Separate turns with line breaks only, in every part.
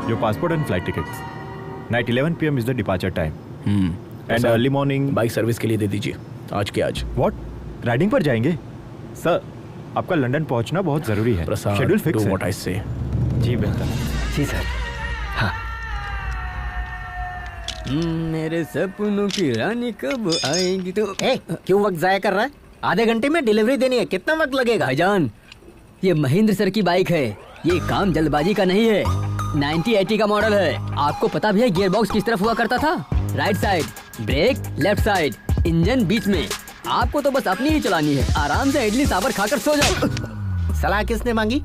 your passport and flight tickets. Night 11 PM is the departure time. And early morning.
Bike service के लिए दे दीजिए आज के आज।
What? राइडिंग पर जाएंगे? सर, आपका लंदन पहुंचना बहुत जरूरी है। शेड्यूल फिक्स है।
Do what I say.
जी बिल्कुल।
जी सर। हाँ।
मेरे सपनों की रानी कब आएगी तो।
क्यों वक्त जाया कर रहा है? आधे घंटे में डिलीवरी देनी है, कितना वक्त लगेगा?
भाईजान, ये महेंद्र सर की बाइक है, ये काम जल्दबाजी का नहीं है। 9080 का मॉडल है। आपको पता भी है गियर बॉक्स किस तरफ हुआ करता था? Right side, brake left side, engine बीच में। आपको तो बस अपनी ही चलानी है। आराम से इडली सांभर खाकर सो जाओ।
सलाह किसने मांगी?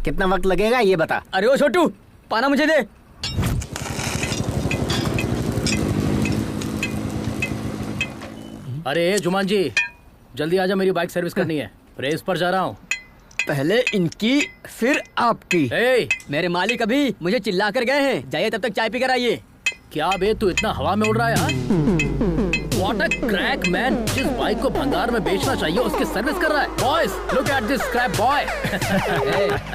कितना वक्त लगेगा ये बता।
अरे ओ छोटू, पाना मुझे दे।
अरे जुमान जी, जल्दी आजा, मेरी बाइक सर्विस करनी है। रेस पर जा रहा हूँ।
पहले इनकी फिर आपकी। मेरे मालिक अभी मुझे चिल्ला कर गए हैं, जाइए तब तक चाय पी कर आइए।
क्या बे, तू इतना हवा में उड़ रहा है? What a crack man! जिस बाइक को भंगार में बेचना चाहिए उसकी सर्विस कर रहा है। Boys, look at this scrap boy!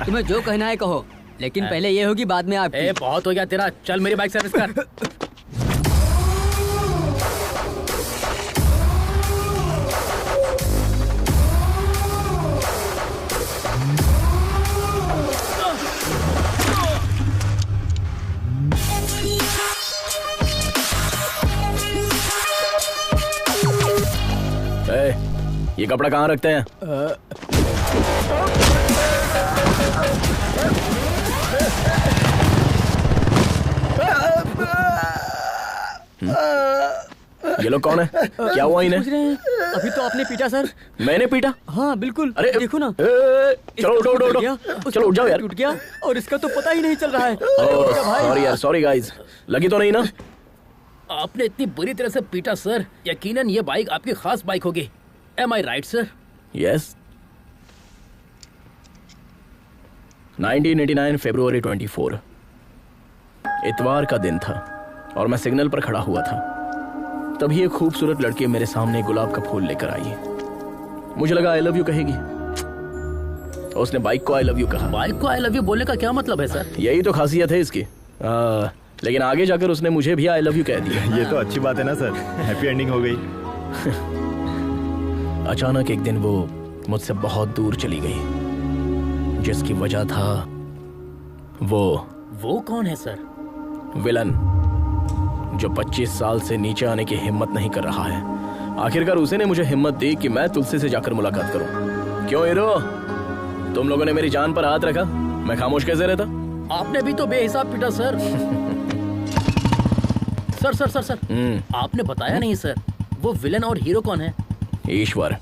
तुम्हें जो कहना है कहो, लेकिन पहले ये होगी बाद में आपकी।
बहुत हो गया तेरा, चल मेरी बाइक सर्विस कर।
ये कपड़ा कहाँ रखते हैं? ये लोग कौन है? क्या हुआ इन्हें?
अभी तो आपने पीटा सर।
मैंने पीटा?
हाँ बिल्कुल।
अरे
देखो ना।
चलो उठो उठो उठो। चलो उठ जाओ यार।
टूट गया और इसका तो पता ही नहीं चल रहा है।
सॉरी यार, सॉरी गाइस। लगी तो नहीं ना?
आपने इतनी बुरी तरह से पीटा सर, यकीनन ये बाइक आपकी खास बाइक होगी। Am I right, sir?
Yes. 1989 फरवरी 24 इतवार का दिन था और मैं सिग्नल पर खड़ा हुआ था। तभी एक खूबसूरत लड़की मेरे सामने गुलाब का फूल लेकर आई। मुझे लगा आई लव यू कहेगी। उसने बाइक को आई लव यू कहा।
बाइक को आई लव यू बोलने का क्या मतलब है सर?
यही तो खासियत है इसकी। लेकिन आगे जाकर उसने मुझे भी आई लव यू कह दिया।
ये तो अच्छी बात है ना सर, हैप्पी एंडिंग हो गई।
अचानक एक दिन वो मुझसे बहुत दूर चली गई, जिसकी वजह था
वो कौन है सर?
विलन, जो 25 साल से नीचे आने की हिम्मत नहीं कर रहा है। आखिरकार उसी ने मुझे हिम्मत दी कि मैं तुलसी से जाकर मुलाकात करूं। क्यों हीरो, तुम लोगों ने मेरी जान पर हाथ रखा, मैं खामोश कैसे रहता?
आपने भी तो बेहिसाब पीटा sir. Sir sir sir sir आपने बताया नहीं सर, वो विलन और हीरो कौन है?
ईश्वर।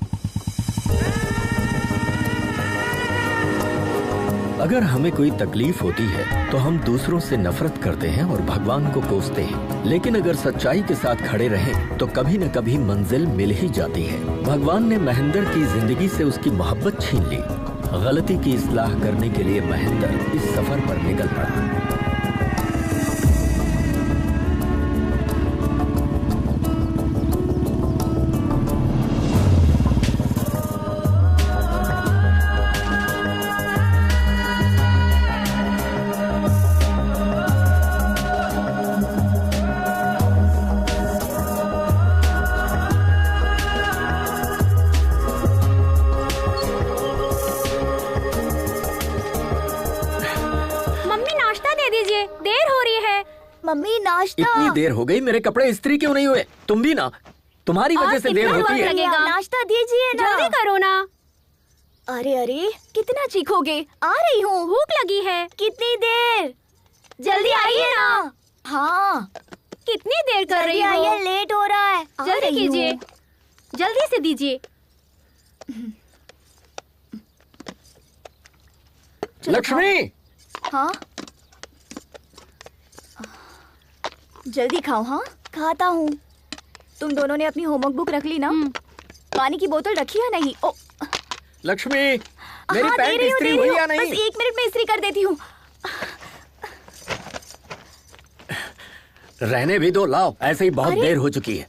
अगर हमें कोई तकलीफ होती है तो हम दूसरों से नफरत करते हैं और भगवान को कोसते हैं, लेकिन अगर सच्चाई के साथ खड़े रहें तो कभी न कभी मंजिल मिल ही जाती है। भगवान ने महेंद्र की जिंदगी से उसकी मोहब्बत छीन ली। गलती की इस्लाह करने के लिए महेंद्र इस सफर पर निकल पड़ा।
मम्मी नाश्ता।
इतनी देर हो गई, मेरे कपड़े इस्त्री क्यों नहीं हुए? तुम भी ना, तुम्हारी वजह से देर होती है।
नाश्ता दीजिए ना, जल्दी करो ना। अरे अरे कितना चीखोगे? आ रही हूँ, भूख लगी है। कितनी देर? जल्दी आइए ना। हाँ कितनी देर कर रही हो? आइए, लेट हो रहा है। जल्दी कीजिए, जल्दी से दीजिए।
लक्ष्मी।
हाँ जल्दी खाओ। हाँ खाता हूँ। तुम दोनों ने अपनी होमवर्क बुक रख ली ना? पानी की बोतल रखी है नहीं? ओ
लक्ष्मी, मेरी पैंट इस्त्री हुई या नहीं?
बस 1 मिनट में इस्त्री कर देती हूँ।
रहने भी दो, लाओ, ऐसे ही बहुत देर हो चुकी है।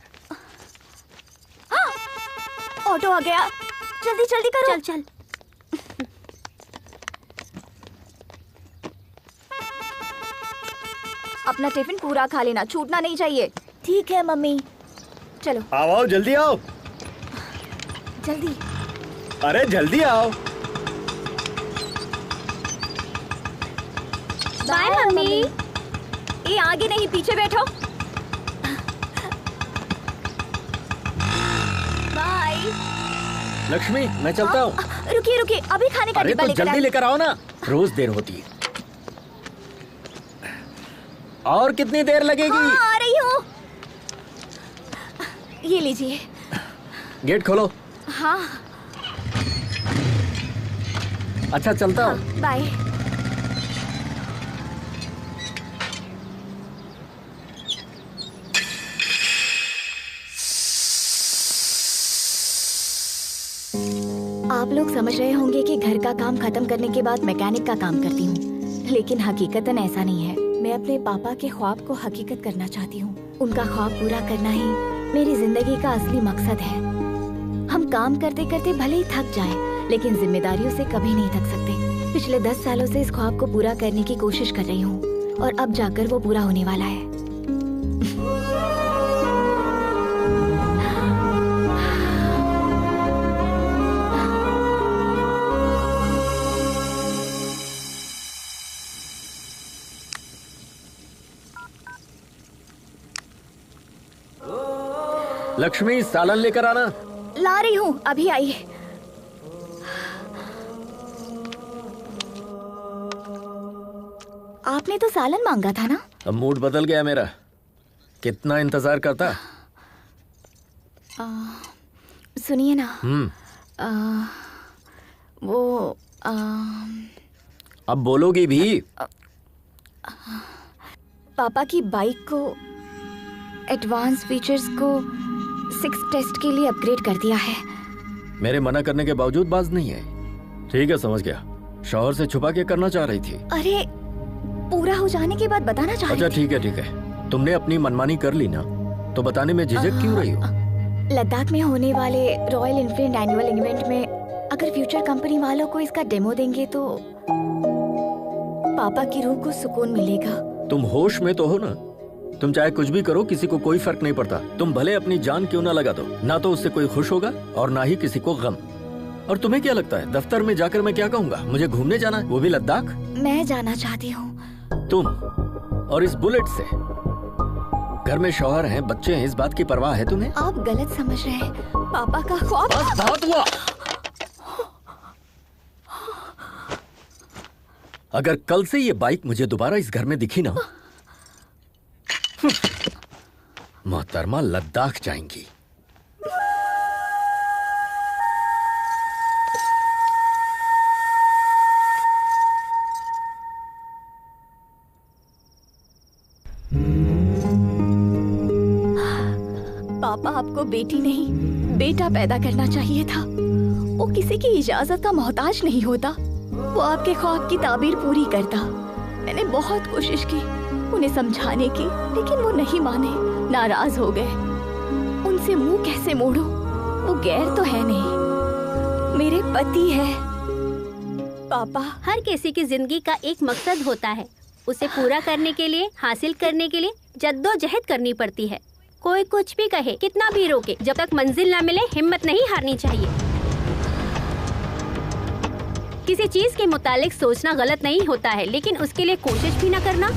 ऑटो आ गया, जल्दी जल्दी करो। चल चल। अपना टिफिन पूरा खा लेना, छूटना नहीं चाहिए। ठीक है मम्मी। चलो
आओ जल्दी आओ।
जल्दी।
अरे जल्दी आओ।
Bye mummy. ये आगे नहीं, पीछे बैठो। बाय।
लक्ष्मी मैं चलता हूँ।
रुकिए रुकिए, अभी खाने का
अरे
डिब्बा
तो
लेकर
जल्दी
आए।
लेकर आओ ना, रोज देर होती है। और कितनी देर लगेगी?
हाँ, आ रही हूँ। ये लीजिए।
गेट खोलो।
हाँ
अच्छा चलता हूँ।
हाँ, बाय। आप लोग समझ रहे होंगे कि घर का काम खत्म करने के बाद मैकेनिक का काम करती हूँ, लेकिन हकीकतन ऐसा नहीं है। मैं अपने पापा के ख्वाब को हकीकत करना चाहती हूँ। उनका ख्वाब पूरा करना ही मेरी जिंदगी का असली मकसद है। हम काम करते करते भले ही थक जाएं, लेकिन जिम्मेदारियों से कभी नहीं थक सकते। पिछले 10 सालों से इस ख्वाब को पूरा करने की कोशिश कर रही हूँ और अब जाकर वो पूरा होने वाला है।
लक्ष्मी सालन लेकर आना।
ला रही हूँ, अभी आई। आपने तो सालन मांगा था ना?
अब मूड बदल गया मेरा। कितना इंतजार करता।
सुनिए ना। वो
अब बोलोगी भी?
पापा की बाइक को एडवांस फीचर्स को 6 टेस्ट के लिए अपग्रेड कर दिया है।
मेरे मना करने के बावजूद बाज नहीं है। ठीक है समझ गया, शौहर से छुपा के करना चाह रही थी।
अरे पूरा हो जाने के बाद बताना चाह रही
अच्छा
थी।
ठीक है ठीक है, तुमने अपनी मनमानी कर ली ना, तो बताने में झिझक क्यों रही हो?
लद्दाख में होने वाले रॉयल एनफील्ड एनुअल इवेंट में अगर फ्यूचर कंपनी वालों को इसका डेमो देंगे तो पापा की रूह को सुकून मिलेगा।
तुम होश में तो हो ना? तुम चाहे कुछ भी करो, किसी को कोई फर्क नहीं पड़ता। तुम भले अपनी जान क्यों ना लगा दो, ना तो उससे कोई खुश होगा और ना ही किसी को गम। और तुम्हें क्या लगता है दफ्तर में जाकर मैं क्या कहूँगा? मुझे घूमने जाना है, वो भी लद्दाख?
मैं जाना चाहती हूँ।
तुम और इस बुलेट से? घर में शौहर हैं, बच्चे हैं, इस बात की परवाह है तुम्हें?
आप गलत समझ रहे हैं। पापा का ख्वाब।
बस बहुत हुआ। अगर कल से ये बाइक मुझे दोबारा इस घर में दिखी ना, मोहतरमा लद्दाख जाएंगी।
पापा आपको बेटी नहीं बेटा पैदा करना चाहिए था। वो किसी की इजाजत का मोहताज नहीं होता। वो आपके ख्वाब की ताबीर पूरी करता। मैंने बहुत कोशिश की उन्हें समझाने की, लेकिन वो नहीं माने, नाराज हो गए। उनसे मुंह कैसे मोड़ूं? वो गैर तो है नहीं, मेरे पति है। पापा,
हर किसी की जिंदगी का एक मकसद होता है, उसे पूरा करने के लिए, हासिल करने के लिए जद्दोजहद करनी पड़ती है। कोई कुछ भी कहे, कितना भी रोके, जब तक मंजिल ना मिले हिम्मत नहीं हारनी चाहिए। किसी चीज के मुतालिक सोचना गलत नहीं होता है, लेकिन उसके लिए कोशिश भी ना करना।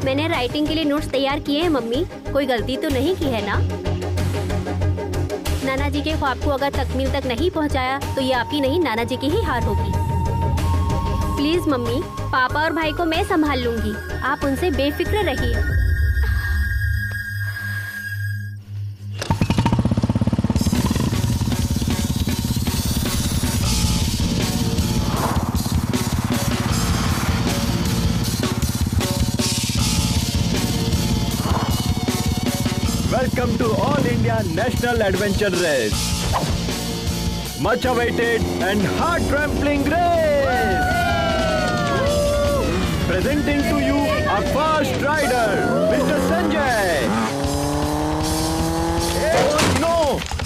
मैंने राइटिंग के लिए नोट्स तैयार किए हैं मम्मी, कोई गलती तो नहीं की है ना? नाना जी के ख्वाब को अगर तकमील तक नहीं पहुंचाया तो ये आपकी नहीं, नाना जी की ही हार होगी। प्लीज मम्मी, पापा और भाई को मैं संभाल लूंगी, आप उनसे बेफिक्र रहिए।
Welcome to All India National Adventure Race. Much awaited and heart-trampling race. Presenting to you our first rider, Mr. Sanjay. Oh no,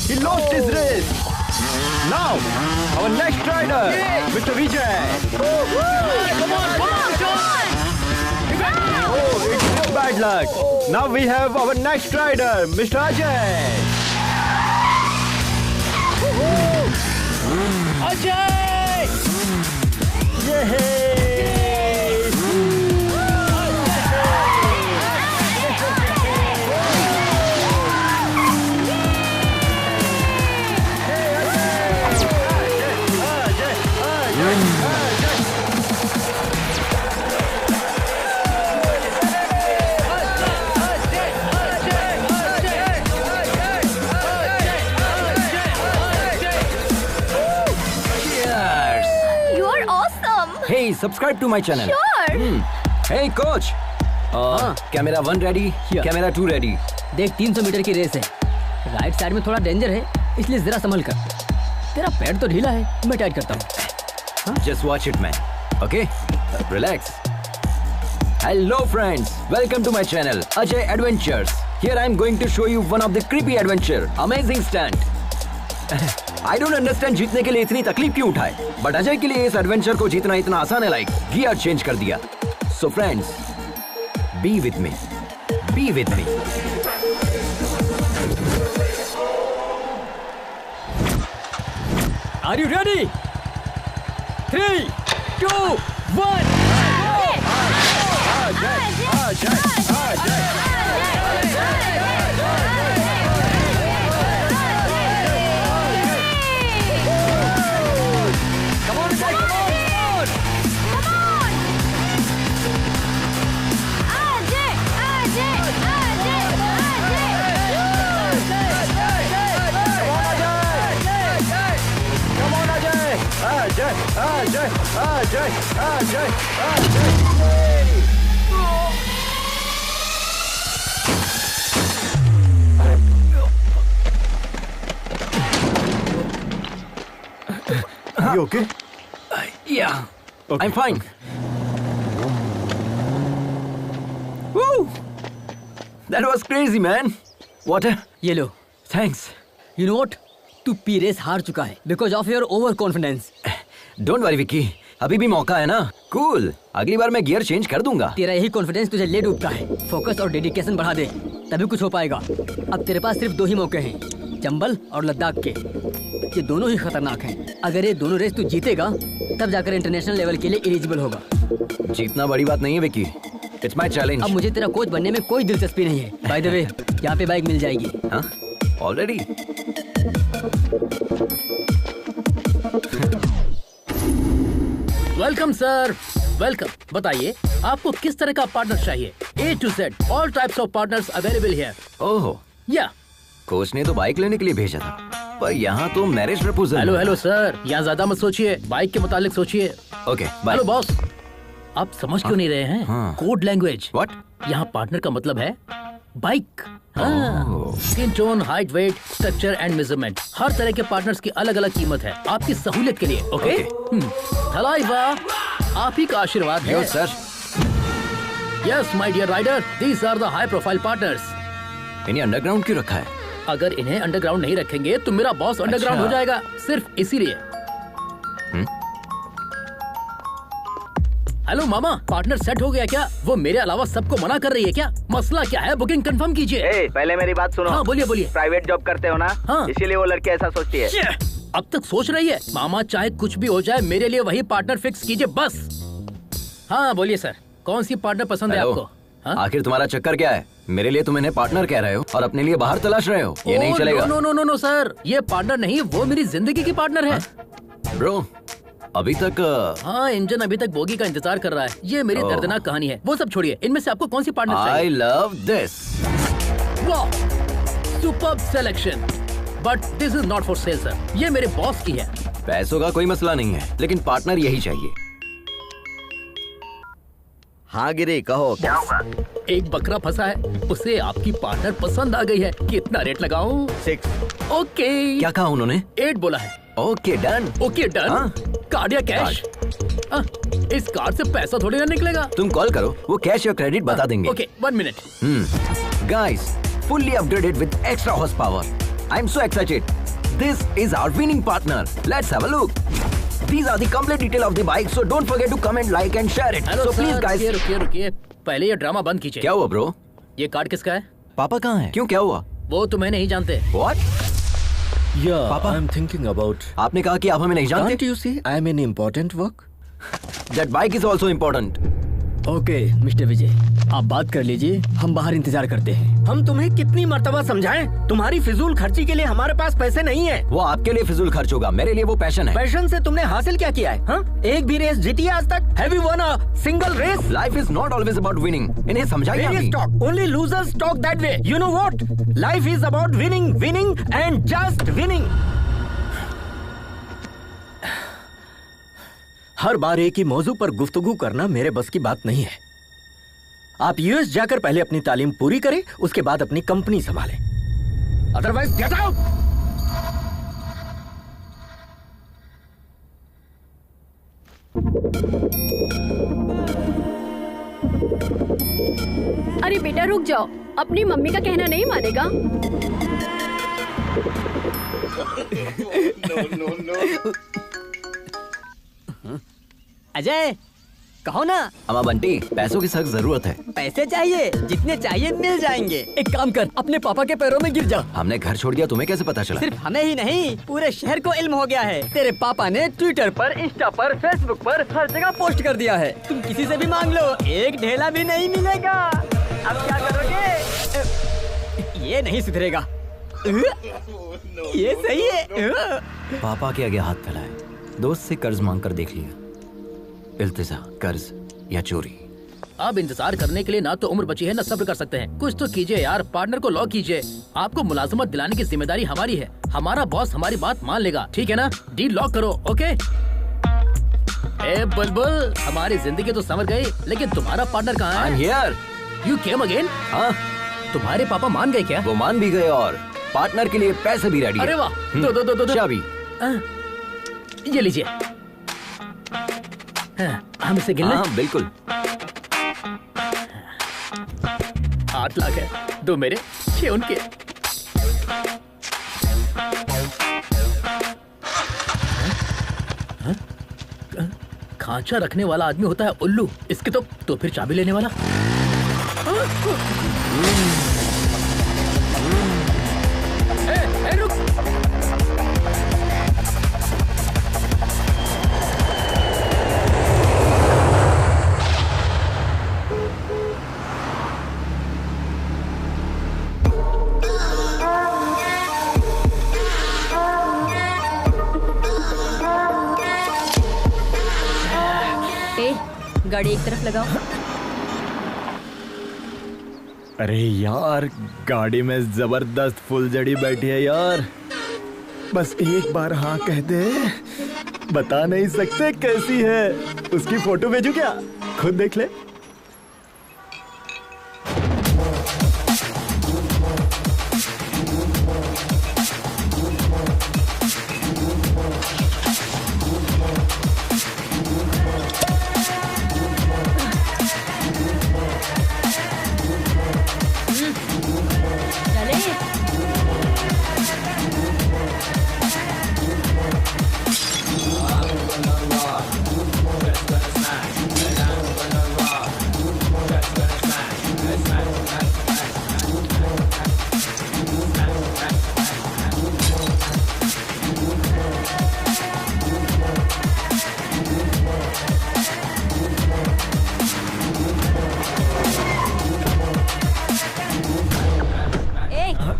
he lost his race. Now, our next rider, Mr. Vijay. Come on, come on, come on. Oh, bad luck. Now we have our next rider mister Ajay.
Ajay!
Hey, subscribe to my channel.
Sure.
Hey coach. Camera 1 ready, camera 2 ready.
देख 300 metre की race है, right side में थोड़ा danger है, इसलिए जरा संभल कर। तेरा पैर तो ढीला है, मैं टाइट करता हूँ।
Just watch it, man. Okay? Relax. Hello friends, welcome to my channel, Ajay Adventures. Here I am going to show you one of the creepy adventure. Amazing stunt. I don't understand जीतने के लिए इतनी तकलीफ क्यों उठाए, but Ajay के लिए इस एडवेंचर को जीतना इतना आसान है, लाइक गियर चेंज कर दिया। So friends, be with me. Be with me.
Are you ready? 3, 2, 1.
Are you okay?
Yeah,
Okay.
I'm fine. Woo! That was crazy, man. Water?
ये लो।
Thanks.
You know what? तू P race हार चुका है because of your over confidence.
Don't worry, Vicky, अभी भी मौका है ना। Cool. अगली बार मैं गियर चेंज कर दूंगा।
तेरा यही कॉन्फिडेंस तुझे ले डूबता है। फोकस और डेडिकेशन बढ़ा दे, तभी कुछ हो पाएगा। अब तेरे पास सिर्फ 2 ही मौके हैं, चंबल और लद्दाख के। ये दोनों ही खतरनाक हैं। अगर ये दोनों रेस तू जीतेगा, तब जाकर इंटरनेशनल लेवल के लिए एलिजिबल होगा।
जीतना बड़ी बात नहीं है विक्की, इट्स माय चैलेंज।
अब मुझे तेरा कोच बनने में कोई दिलचस्पी नहीं है। बाय द वे, यहाँ पे बाइक मिल जाएगी।
हाँ, ऑलरेडी।
Welcome sir, welcome. बताइए आपको किस तरह का पार्टनर चाहिए? A to Z, all types of partners available here.
ओहो,
या
कोच ने तो बाइक लेने के लिए भेजा था, पर यहाँ तो marriage proposal.
Hello hello sir, यहाँ ज्यादा मत सोचिए, बाइक के मुतालिक सोचिए।
Okay, bye.
हेलो बॉस, आप समझ क्यों नहीं रहे हैं?
हाँ।
Code language.
व्हाट?
यहाँ पार्टनर का मतलब है bike. Skin tone, height, weight, structure and measurement, हर तरह के पार्टनर्स की अलग अलग कीमत है आपकी सहूलियत के लिए। ओके? थलाइवा, आप ही का आशीर्वाद है।
Yes sir.
Yes my dear rider, these are the high profile partners.
इन्हें अंडरग्राउंड क्यों रखा है?
अगर इन्हें अंडरग्राउंड नहीं रखेंगे तो मेरा बॉस अंडरग्राउंड हो जाएगा, सिर्फ इसीलिए। हेलो मामा, पार्टनर सेट हो गया क्या? वो मेरे अलावा सबको मना कर रही है क्या? मसला क्या है? बुकिंग कंफर्म कीजिए।
पहले मेरी बात सुनो।
हाँ बोलिए बोलिए।
प्राइवेट जॉब करते हो ना?
हाँ।
इसीलिए वो लड़की ऐसा सोचती है।
अब तक सोच रही है। मामा चाहे कुछ भी हो जाए, मेरे लिए वही पार्टनर फिक्स कीजिए बस। हाँ बोलिए सर, कौन सी पार्टनर पसंद है आपको? हाँ?
आखिर तुम्हारा चक्कर क्या है? मेरे लिए तुम इन्हें पार्टनर कह रहे हो और अपने लिए बाहर तलाश रहे हो। ये नहीं चलेगा।
No no no no sir, ये पार्टनर नहीं, वो मेरी जिंदगी की पार्टनर है।
ब्रो, अभी तक
हाँ, इंजन अभी तक बोगी का इंतजार कर रहा है। ये मेरी दर्दनाक कहानी है। वो सब छोड़िए, इनमें से आपको कौन सी पार्टनर चाहिए?
I love this.
वाह, superb selection, but this is not for sale sir. ये मेरे बॉस की है।
पैसों का कोई मसला नहीं है, लेकिन पार्टनर यही चाहिए।
हाँ गिरी, कहो क्या होगा?
एक बकरा फंसा है, उसे आपकी पार्टनर पसंद आ गई है। कितना रेट लगाऊं?
6।
ओके।
क्या कहा उन्होंने?
8 बोला है।
Okay done.
Okay done. Card या कैश? इस कार्ड से पैसा थोड़ी ना निकलेगा।
तुम कॉल करो, वो कैश या क्रेडिट बता देंगे।
Okay, 1 minute.
Guys, fully upgraded with extra horsepower. I'm so excited. This is our winning partner. Let's have a look. These are the complete detail of the bike, so don't forget to comment, like and share it.
Hello
So please guys.
रुकिए रुकिए रुकिए। पहले ये drama बंद कीजिए।
क्या हुआ bro?
ये कार्ड किसका है?
पापा कहाँ हैं?
क्यों, क्या हुआ?
वो तुम्हें नहीं जानते।
What?
Yeah,
Papa?
I'm thinking about.
आपने कहा कि आप हमें नहीं जानते।
Can't you see I'm in important work?
That bike is also important.
Okay mister Vijay, आप बात कर लीजिए, हम बाहर इंतजार करते हैं।
हम तुम्हें कितनी मर्तबा समझाएं? तुम्हारी फिजूल खर्ची के लिए हमारे पास पैसे नहीं है।
वो आपके लिए फिजूल खर्च होगा, मेरे लिए वो पैशन है।
पैशन से तुमने हासिल क्या किया है? हाँ? एक भी रेस जीती है आज तक? Have you won a single race?
Life is not always about winning. इन्हें समझाइए
Various
आप
talk. Only losers talk that way. You know what? Life is about winning, winning and just winning. हर बार एक ही मौजू पर गुफ्तगू करना मेरे बस की बात नहीं है। आप यूएस जाकर पहले अपनी तालीम पूरी करें, उसके बाद अपनी कंपनी संभालें। Otherwise get out.
अरे बेटा रुक जाओ, अपनी मम्मी का कहना नहीं मानेगा।
अजय कहो ना।
अम्मा बंटी, पैसों की सख्त जरूरत है।
पैसे चाहिए, जितने चाहिए मिल जाएंगे। एक काम कर, अपने पापा के पैरों में गिर जा।
हमने घर छोड़ दिया, तुम्हें कैसे पता चला?
सिर्फ हमें ही नहीं, पूरे शहर को इल्म हो गया है। तेरे पापा ने ट्विटर पर, इंस्टा पर, फेसबुक पर हर जगह पोस्ट कर दिया है। तुम किसी से भी मांग लो, एक ढेला भी नहीं मिलेगा। अब क्या करोगे? ये नहीं सुधरेगा। ये सही है।
पापा के आगे हाथ फैलाए, दोस्त से कर्ज मांग कर देख लिया। इल्तिजा, कर्ज या चोरी।
अब इंतजार करने के लिए ना तो उम्र बची है ना सब्र कर सकते हैं। कुछ तो कीजिए यार, पार्टनर को लॉक कीजिए। आपको मुलाजमत दिलाने की जिम्मेदारी हमारी है। हमारा बॉस हमारी बात मान लेगा, ठीक है ना? डील लॉक करो, ओके? ए बुलबुल, हमारी जिंदगी तो संवर गई, लेकिन तुम्हारा पार्टनर कहाँ है?
I'm here.
You came again?
हाँ,
तुम्हारे पापा मान गए क्या?
वो मान भी गए और पार्टनर के लिए पैसे भी रेडी।
अरे वाह, दो
चाबी।
ये लीजिए। हम इसे गिन लें?
हाँ बिल्कुल।
8 लाख है, 2 मेरे, 6 उनके। खांचा रखने वाला आदमी होता है उल्लू, इसके तो फिर चाबी लेने वाला। रुक।
गाड़ी एक तरफ लगाओ।
अरे यार, गाड़ी में जबरदस्त फुलझड़ी बैठी है यार। बस एक बार हाँ कह दे, बता नहीं सकते कैसी है। उसकी फोटो भेजू क्या? खुद देख ले।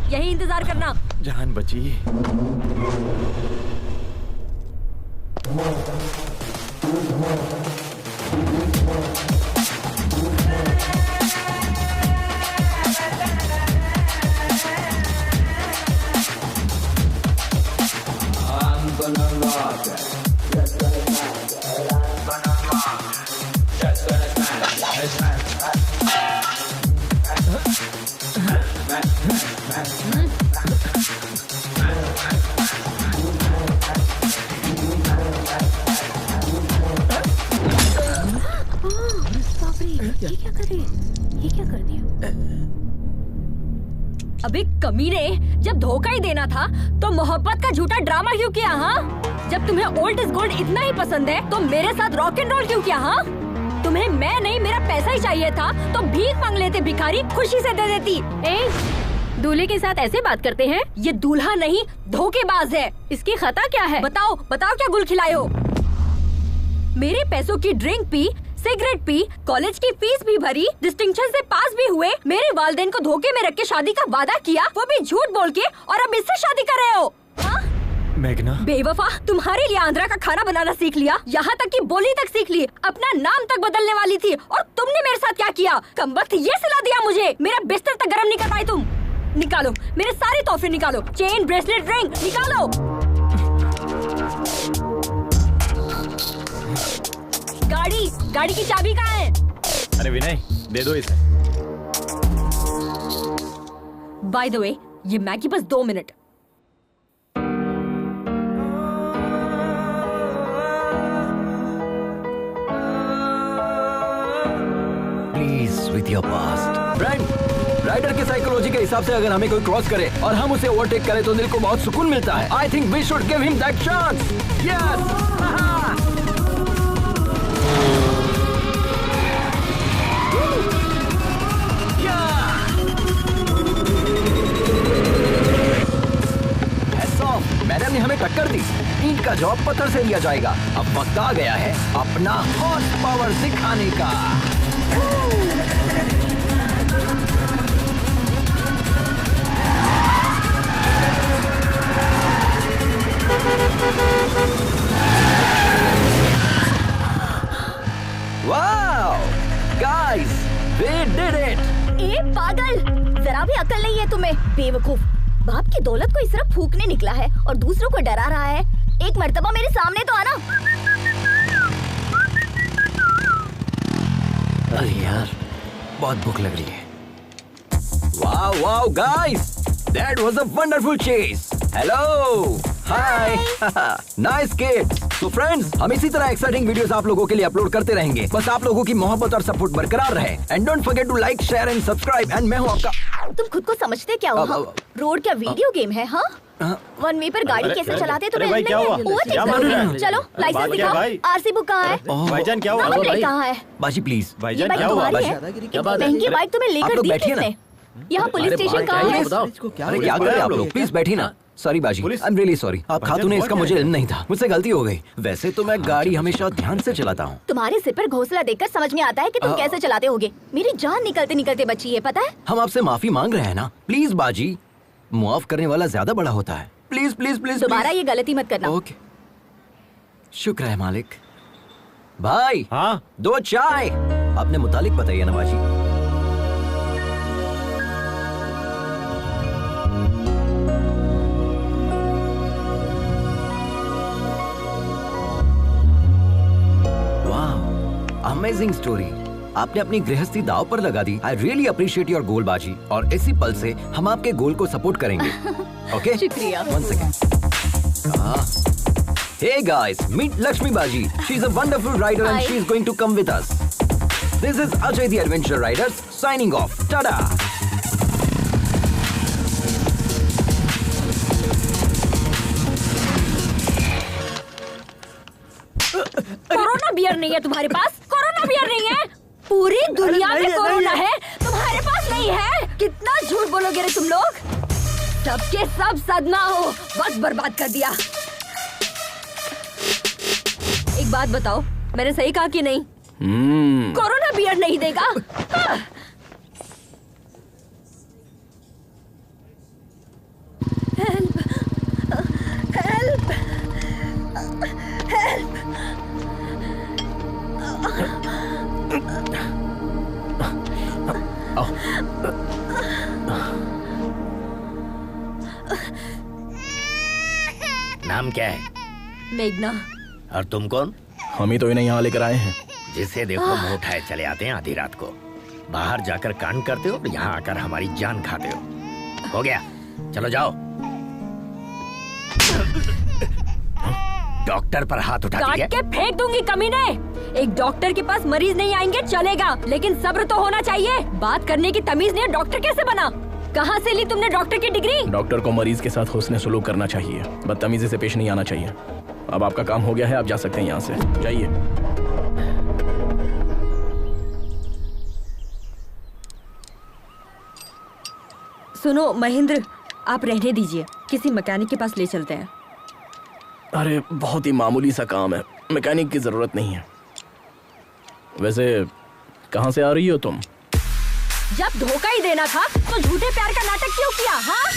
यही इंतजार करना।
जान बची।
अबे कमीने, जब धोखा ही देना था तो मोहब्बत का झूठा ड्रामा क्यों किया? हाँ, जब तुम्हें ओल्ड इज गोल्ड इतना ही पसंद है तो मेरे साथ रॉक एंड रोल क्यों किया? हाँ, तुम्हें मैं नहीं मेरा पैसा ही चाहिए था तो भीख मांग लेते भिखारी, खुशी से दे देती।
दूल्हे के साथ ऐसे बात करते हैं?
ये दूल्हा नहीं धोखेबाज है।
इसकी खता क्या है?
बताओ क्या गुल खिलाए हो? मेरे पैसों की drink P, cigarette P, college की फीस भी भरी, डिस्टिंक्शन से पास भी हुए, मेरे वालिदैन को धोखे में रख के शादी का वादा किया, वो भी झूठ बोल के, और अब इससे शादी कर रहे हो।
मेघना,
बेवफा, तुम्हारे लिए आंध्रा का खाना बनाना सीख लिया, यहाँ तक कि बोली तक सीख ली, अपना नाम तक बदलने वाली थी, और तुमने मेरे साथ क्या किया? कमबख्त ये सिला दिया मुझे, मेरा बिस्तर तक गर्म नहीं कर पाई तुम। निकालो मेरे सारे तोहफे, निकालो, चेन, ब्रेसलेट, रिंग निकालो। गाड़ी की चाबी कहाँ है?
अरे विनय, दे दो इसे।
बाय द वे, ये मैगी बस 2 मिनट।
Please with your past. Friend, rider की साइकोलॉजी के हिसाब से अगर हमें कोई क्रॉस करे और हम उसे ओवरटेक करें तो दिल को बहुत सुकून मिलता है। I think we should give him that chance. Yes. Madam ने हमें टक्कर दी, ईंट का जवाब पत्थर से दिया जाएगा। अब वक्त आ गया है अपना हॉर्स पावर दिखाने का। Wow guys, we did it.
ए पागल, जरा भी अकल नहीं है तुम्हें, बेवकूफ। बाप की दौलत को इस तरह फूकने निकला है और दूसरों को डरा रहा है। एक मर्तबा मेरे सामने तो आना।
अरे यार, बहुत भूख लग रही है। Wow wow guys, that was a wonderful chess. Hello, hi, nice kids. तो फ्रेंड्स, हम इसी तरह एक्साइटिंग वीडियोस आप लोगों के लिए अपलोड करते रहेंगे। बस आप लोगों की मोहब्बत और सपोर्ट बरकरार रहे। And don't forget to like, share and subscribe. And मैं हूं आपका।
तुम खुद को समझते क्या हो? रोड क्या वीडियो गेम है? हाँ, वन वे पर गाड़ी कैसे चलाते तुम्हें नहीं है? चलो लाइसेंस दिखाओ। आरसी बुक कहाँ है?
भाईजान क्या हुआ?
नंबर प्लेट कहाँ है?
बाजी प्लीज।
भाईजान क्या हुआ?
महंगी बाइक तुम्हें लेकर दी किसने? यहाँ पुलिस स्टेशन कहाँ है?
अरे क्या कर रहे हैं आप लोग? प्लीज बैठिए ना। सॉरी बाजी, आई एम रियली सॉरी। आप खातून ने, इसका मुझे इल्म नहीं था, मुझसे गलती हो गई। वैसे तो मैं गाड़ी हमेशा ध्यान से चलाता हूँ।
तुम्हारे सिर पर घोंसला देखकर समझ में आता है कि तुम कैसे चलाते होगे। मेरी जान निकलते निकलते बची है, पता है?
हम आपसे माफी मांग रहे हैं ना। प्लीज बाजी, मुआफ करने वाला ज्यादा बड़ा होता है। प्लीज प्लीज प्लीज
दोबारा ये गलती मत करना।
ओके, शुक्र है मालिक। भाई,
हाँ,
2 चाय। अपने मुतालिक बताइए ना बाजी। Amazing story. आपने अपनी गृहस्थी दाव पर लगा दी। I really appreciate your goal बाजी। और इसी पल से हम आपके गोल को सपोर्ट करेंगे। ओके,
शुक्रिया।
1 second. Hey guys, meet Lakshmi बाजी। She is a wonderful rider and she is going to come with us. This is Ajay the adventure riders signing off. Tata.
Corona beer नहीं है तुम्हारे पास? कोरोना बियर नहीं है? पूरी दुनिया में कोरोना है, तुम्हारे पास नहीं है? कितना झूठ बोलोगे रे तुम लोग? सबके सब सदमा हो, वक्त बर्बाद कर दिया। एक बात बताओ, मैंने सही कहा कि नहीं? कोरोना बियर नहीं देगा? Help, help, help.
नाम क्या है?
मेघना।
और तुम कौन?
हम ही तो इन्हें यहाँ लेकर आए हैं।
जिसे देखो मुंह उठाए चले आते हैं आधी रात को। बाहर जाकर कांड करते हो और यहाँ आकर हमारी जान खाते हो गया, चलो जाओ। डॉक्टर पर हाथ उठा
काट के फेंक दूंगी कमीने। एक डॉक्टर के पास मरीज नहीं आएंगे चलेगा, लेकिन सब्र तो होना चाहिए। बात करने की तमीज नहीं, डॉक्टर कैसे बना? कहाँ से ली तुमने डॉक्टर की डिग्री?
डॉक्टर को मरीज के साथ हुस्न सलूक करना चाहिए, बदतमीजी से पेश नहीं आना चाहिए। अब आपका काम हो गया है, आप जा सकते हैं यहाँ से, जाइए।
सुनो महेंद्र, आप रहने दीजिए, किसी मैकेनिक के पास ले चलते हैं।
अरे बहुत ही मामूली सा काम है, मैकेनिक की जरूरत नहीं है। वैसे कहाँ से आ रही हो तुम?
जब धोखा ही देना था तो झूठे प्यार का नाटक क्यों किया? हाँ,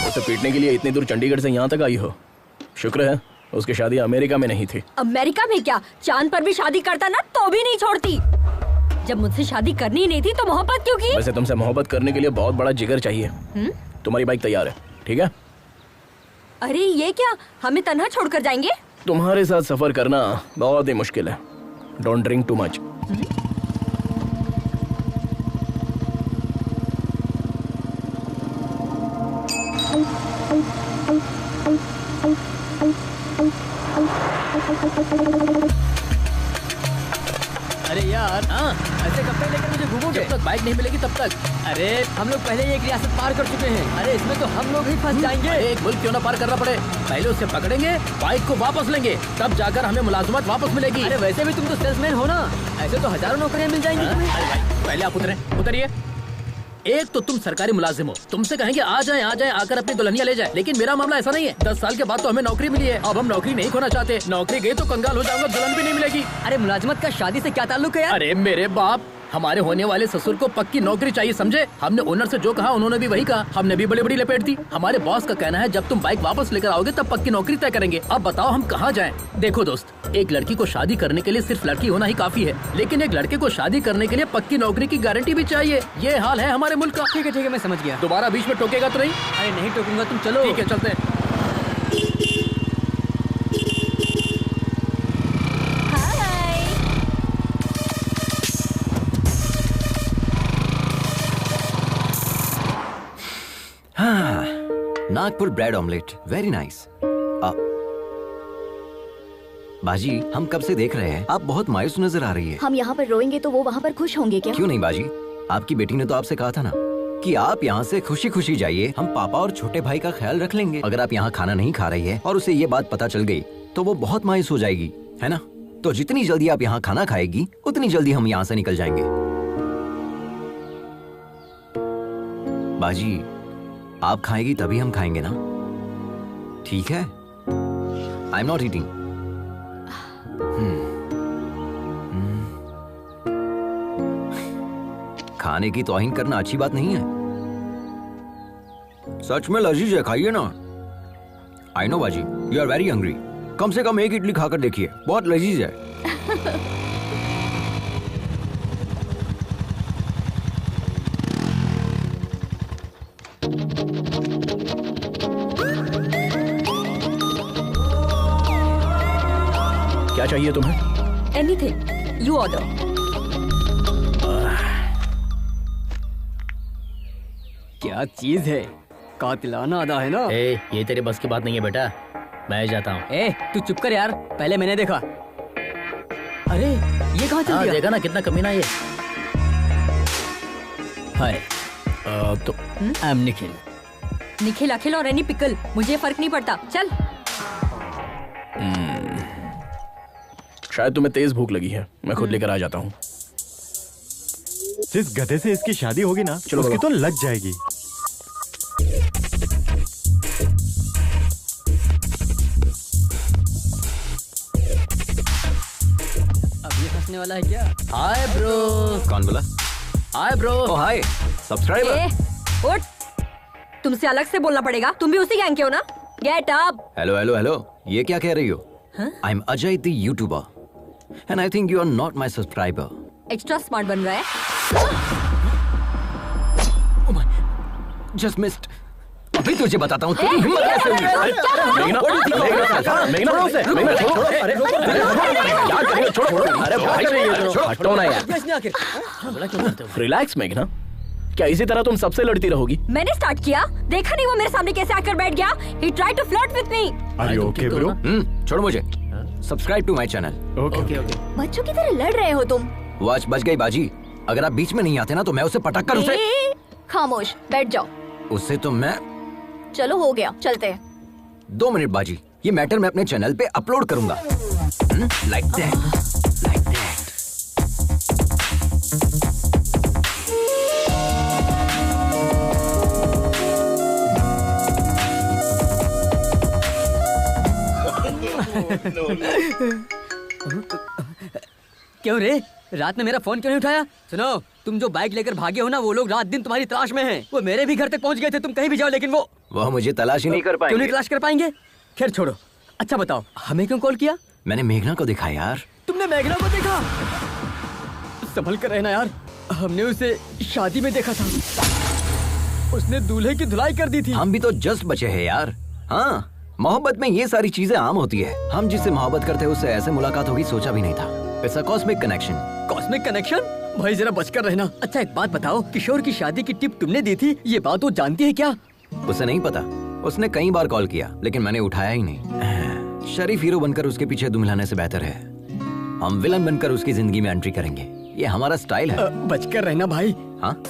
उसे पीटने के लिए इतनी दूर चंडीगढ़ से यहाँ तक आई हो। शुक्र है उसकी शादी अमेरिका में नहीं थी।
अमेरिका में क्या, चांद पर भी शादी करता ना तो भी नहीं छोड़ती। जब मुझसे शादी करनी ही नहीं थी तो मोहब्बत क्यों की?
वैसे तुमसे मोहब्बत करने के लिए बहुत बड़ा जिगर चाहिए। तुम्हारी बाइक तैयार है, ठीक है?
अरे ये क्या, हमें तन्हा छोड़कर जाएंगे?
तुम्हारे साथ सफर करना बहुत ही मुश्किल है। Don't drink too much.
अरे यार,
हाँ,
ऐसे कब तक लेकर मुझे घूमोगे?
जब तक बाइक नहीं मिलेगी तब तक।
अरे हम लोग पहले ही एक रियासत पार कर चुके हैं। अरे इसमें तो हम लोग ही फंस जाएंगे।
अरे एक मुल्क क्यों ना पार करना पड़े, पहले उससे पकड़ेंगे, बाइक को वापस लेंगे, तब जाकर हमें मुलाजमत वापस मिलेगी।
अरे वैसे भी तुम तो सेल्समैन हो ना, ऐसे तो हजारों नौकरियां मिल जाएंगी तुम्हें।
अरे भाई, पहले आप उतरिए। एक तो तुम सरकारी मुलाजिम हो, तुमसे कहेंगे आ जाएं आकर अपनी दुल्हनिया ले जाए, लेकिन मेरा मामला ऐसा नहीं है। 10 साल के बाद तो हमें नौकरी मिली है, अब हम नौकरी नहीं खोना चाहते। नौकरी गई तो कंगाल हो जाऊंगा, दुल्हन भी नहीं मिलेगी।
अरे मुलाजमत का शादी से क्या ताल्लुक है यार?
अरे मेरे बाप, हमारे होने वाले ससुर को पक्की नौकरी चाहिए, समझे? हमने ओनर से जो कहा उन्होंने भी वही कहा, हमने भी बड़ी बड़ी लपेट दी। हमारे बॉस का कहना है जब तुम बाइक वापस लेकर आओगे तब पक्की नौकरी तय करेंगे। अब बताओ हम कहाँ जाएं? देखो दोस्त, एक लड़की को शादी करने के लिए सिर्फ लड़की होना ही काफी है, लेकिन एक लड़के को शादी करने के लिए पक्की नौकरी की गारंटी भी चाहिए। ये हाल है हमारे मुल्क का।
ठीक है मैं समझ गया।
दोबारा बीच में टोकेगा तो नहीं?
अरे नहीं टोकूंगा, तुम चलो।
ठीक है, चलते हैं।
Nagpur bread omelette, very nice. बाजी, हम कब से देख रहे हैं, आप बहुत मायूस नजर आ रही है।
हम यहाँ पर रोएंगे तो वो वहाँ पर खुश होंगे क्या?
क्यों नहीं बाजी, आपकी बेटी ने तो आपसे कहा था ना कि आप यहाँ से खुशी खुशी जाइए, हम पापा और छोटे भाई का ख्याल रख लेंगे। अगर आप यहाँ खाना नहीं खा रही है और उसे ये बात पता चल गई तो वो बहुत मायूस हो जाएगी, है ना? तो जितनी जल्दी आप यहाँ खाना खाएगी उतनी जल्दी हम यहाँ से निकल जाएंगे। बाजी, आप खाएगी तभी हम खाएंगे ना, ठीक है? I am not eating. खाने की तौहीन करना अच्छी बात नहीं है। सच में लजीज है, खाइए ना। आई नो बाजी, यू आर वेरी हंग्री। कम से कम एक इडली खाकर देखिए, बहुत लजीज है।
क्या चाहिए तुम्हें?
Anything, you order.
क्या चीज है, कातिलाना अदा है ना?
ये तेरे बस की बात नहीं है बेटा, मैं जाता हूँ।
तू चुप कर यार, पहले मैंने देखा। अरे ये कहाँ चल गया?
देखा ना कितना कमीना ये।
हाय,
तो
आई एम निखिल।
निखिल, अखिल और एनी पिकल, मुझे फर्क नहीं पड़ता, चल।
शायद तुम्हें तेज भूख लगी है, मैं खुद लेकर आ जाता हूँ।
जिस गधे से इसकी शादी होगी ना,
चलो
उसकी तो लग जाएगी।
अब ये फंसने वाला है क्या?
Hi bro.
कौन बोला?
Hi bro.
Oh hi subscriber.
उठ, तुमसे अलग से बोलना पड़ेगा, तुम भी उसी गैंग के हो ना? Get up.
Hello hello hello, ये क्या कह रही हो? I am Ajay the YouTuber and I think you are not my subscriber.
Extra smart बन रहा है।
Just missed. अभी तुझे बताता हूँ तेरी हिम्मत कैसे हुई।
मेघना, हटो ना यार। रिलैक्स मेघना, क्या इसी तरह तुम सबसे लड़ती रहोगी?
मैंने स्टार्ट किया, देखा नहीं वो मेरे सामने कैसे आकर बैठ गया? He tried to flirt with me.
Are you okay, bro?
छोड़ो मुझे। Subscribe to my channel.
Okay.
बच्चों की तरह लड़ रहे हो तुम।
वॉच बच गई बाजी। अगर आप बीच में नहीं आते ना तो मैं उसे पटक कर उसे।
खामोश बैठ जाओ।
उससे तो मैं।
चलो हो गया, चलते हैं।
2 मिनट बाजी, ये मैटर मैं अपने चैनल पे अपलोड करूंगा। Like that.
क्यों रे, रात में मेरा फोन क्यों नहीं उठाया? सुनो, तुम जो बाइक लेकर भागे हो ना, वो लोग रात दिन तुम्हारी तलाश में हैं। वो मेरे भी घर तक पहुंच गए थे, तुम कहीं भी जाओ, लेकिन वो
मुझे तलाश ही नहीं कर पाएंगे।
क्यों नहीं तलाश कर पाएंगे? खैर छोड़ो। अच्छा बताओ, हमें क्यों कॉल किया?
मैंने मेघना को देखा यार।
तुमने मेघना को देखा? संभल कर रहना यार, हमने उसे शादी में देखा था। उसने दूल्हे की धुलाई कर दी थी।
हम भी तो जस्ट बचे हैं यार। हाँ, मोहब्बत में ये सारी चीजें आम होती है। हम जिससे मोहब्बत करते हैं उससे ऐसे मुलाकात होगी सोचा भी नहीं था। It's a cosmic connection.
Cosmic connection? भाई जरा बचकर रहना। अच्छा एक बात बताओ, किशोर की शादी की टिप तुमने दी थी, ये बात वो जानती है क्या?
उसे नहीं पता। उसने कई बार कॉल किया लेकिन मैंने उठाया ही नहीं। शरीफ हीरो बनकर उसके पीछे दुम हिलाने से बेहतर है हम विलन बनकर उसकी जिंदगी में एंट्री करेंगे। ये हमारा स्टाइल है।
बचकर रहना भाई।
हाँ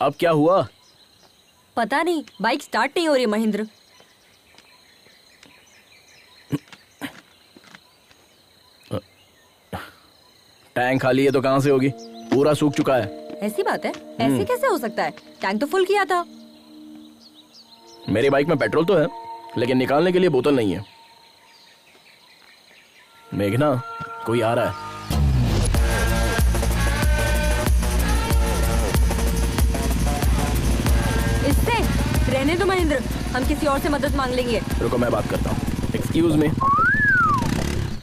अब क्या हुआ?
पता नहीं, बाइक स्टार्ट नहीं हो रही महेंद्र।
टैंक खाली है तो कहां से होगी? पूरा सूख चुका है।
ऐसी बात है? ऐसे कैसे हो सकता है? टैंक तो फुल किया था।
मेरी बाइक में पेट्रोल तो है लेकिन निकालने के लिए बोतल नहीं है। मेघना, कोई आ रहा है।
इससे रहने दो महेंद्र, हम किसी और से मदद मांग लेंगे।
रुको मैं बात करता हूँ। Excuse me,